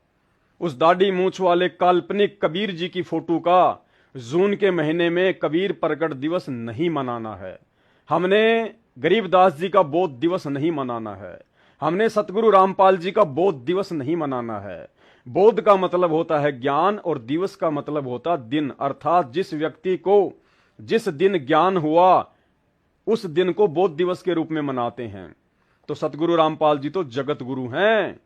[SPEAKER 9] उस दाढ़ी मूंछ वाले काल्पनिक कबीर जी की फोटो का जून के महीने में कबीर प्रकट दिवस नहीं मनाना है। हमने गरीबदास जी का बोध दिवस नहीं मनाना है। हमने सतगुरु रामपाल जी का बोध दिवस नहीं मनाना है। बोध का मतलब होता है ज्ञान और दिवस का मतलब होता दिन, अर्थात जिस व्यक्ति को जिस दिन ज्ञान हुआ उस दिन को बोध दिवस के रूप में मनाते हैं। तो सतगुरु रामपाल जी तो जगत गुरु हैं।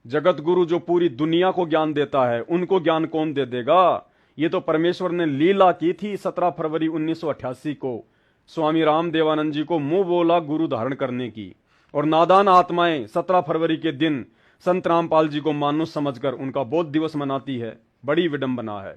[SPEAKER 9] जगत गुरु जो पूरी दुनिया को ज्ञान देता है, उनको ज्ञान कौन दे देगा? ये तो परमेश्वर ने लीला की थी 17 फरवरी 1988 को स्वामी रामदेवानंद जी को मुंह बोला गुरु धारण करने की, और नादान आत्माएं 17 फरवरी के दिन संत रामपाल जी को मानुष समझकर उनका बोध दिवस मनाती है। बड़ी विडंबना है।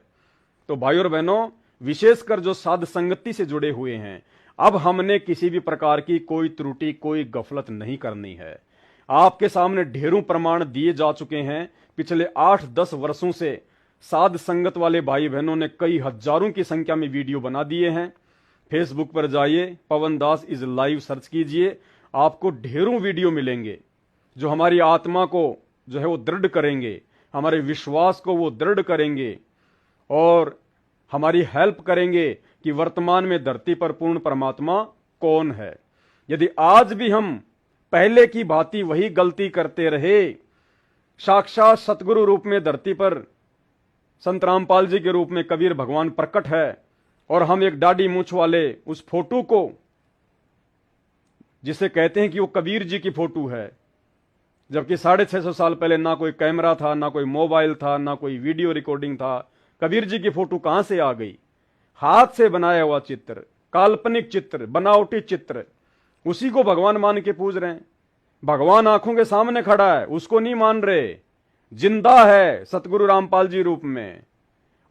[SPEAKER 9] तो भाइयों और बहनों, विशेषकर जो साध संगति से जुड़े हुए हैं, अब हमने किसी भी प्रकार की कोई त्रुटि, कोई गफलत नहीं करनी है। आपके सामने ढेरों प्रमाण दिए जा चुके हैं। पिछले 8-10 वर्षों से साध संगत वाले भाई बहनों ने कई हजारों की संख्या में वीडियो बना दिए हैं। फेसबुक पर जाइए, पवन दास इज लाइव सर्च कीजिए, आपको ढेरों वीडियो मिलेंगे जो हमारी आत्मा को जो है वो दृढ़ करेंगे, हमारे विश्वास को वो दृढ़ करेंगे और हमारी हेल्प करेंगे कि वर्तमान में धरती पर पूर्ण परमात्मा कौन है। यदि आज भी हम पहले की भांति वही गलती करते रहे, साक्षात सतगुरु रूप में धरती पर संत रामपाल जी के रूप में कबीर भगवान प्रकट है और हम एक दाढ़ी मूंछ वाले उस फोटो को, जिसे कहते हैं कि वो कबीर जी की फोटो है, जबकि 650 साल पहले ना कोई कैमरा था, ना कोई मोबाइल था, ना कोई वीडियो रिकॉर्डिंग था। कबीर जी की फोटो कहां से आ गई? हाथ से बनाया हुआ चित्र, काल्पनिक चित्र, बनावटी चित्र, उसी को भगवान मान के पूज रहे हैं। भगवान आंखों के सामने खड़ा है, उसको नहीं मान रहे। जिंदा है सतगुरु रामपाल जी रूप में,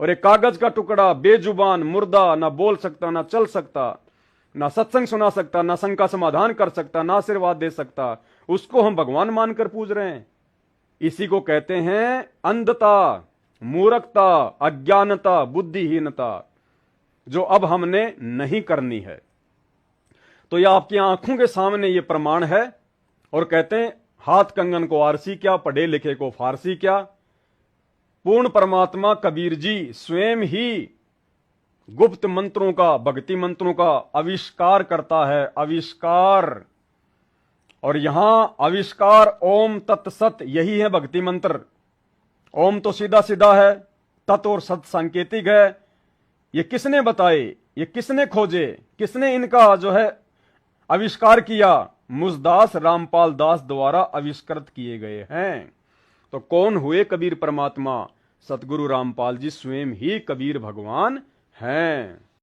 [SPEAKER 9] और एक कागज का टुकड़ा, बेजुबान, मुर्दा, ना बोल सकता, ना चल सकता, ना सत्संग सुना सकता, ना संग का समाधान कर सकता, ना आशीर्वाद दे सकता, उसको हम भगवान मानकर पूज रहे हैं। इसी को कहते हैं अंधता, मूर्खता, अज्ञानता, बुद्धिहीनता, जो अब हमने नहीं करनी है। तो यह आपकी आंखों के सामने ये प्रमाण है। और कहते हैं हाथ कंगन को आरसी क्या, पढ़े लिखे को फारसी क्या। पूर्ण परमात्मा कबीर जी स्वयं ही गुप्त मंत्रों का, भक्ति मंत्रों का आविष्कार करता है, आविष्कार। और यहां आविष्कार ओम तत्सत, यही है भक्ति मंत्र। ओम तो सीधा सीधा है, तत् और सत सांकेतिक है। ये किसने बताए, ये किसने खोजे, किसने इनका जो है आविष्कार किया? मुझदास रामपाल दास द्वारा आविष्कृत किए गए हैं। तो कौन हुए कबीर परमात्मा? सतगुरु रामपाल जी स्वयं ही कबीर भगवान हैं।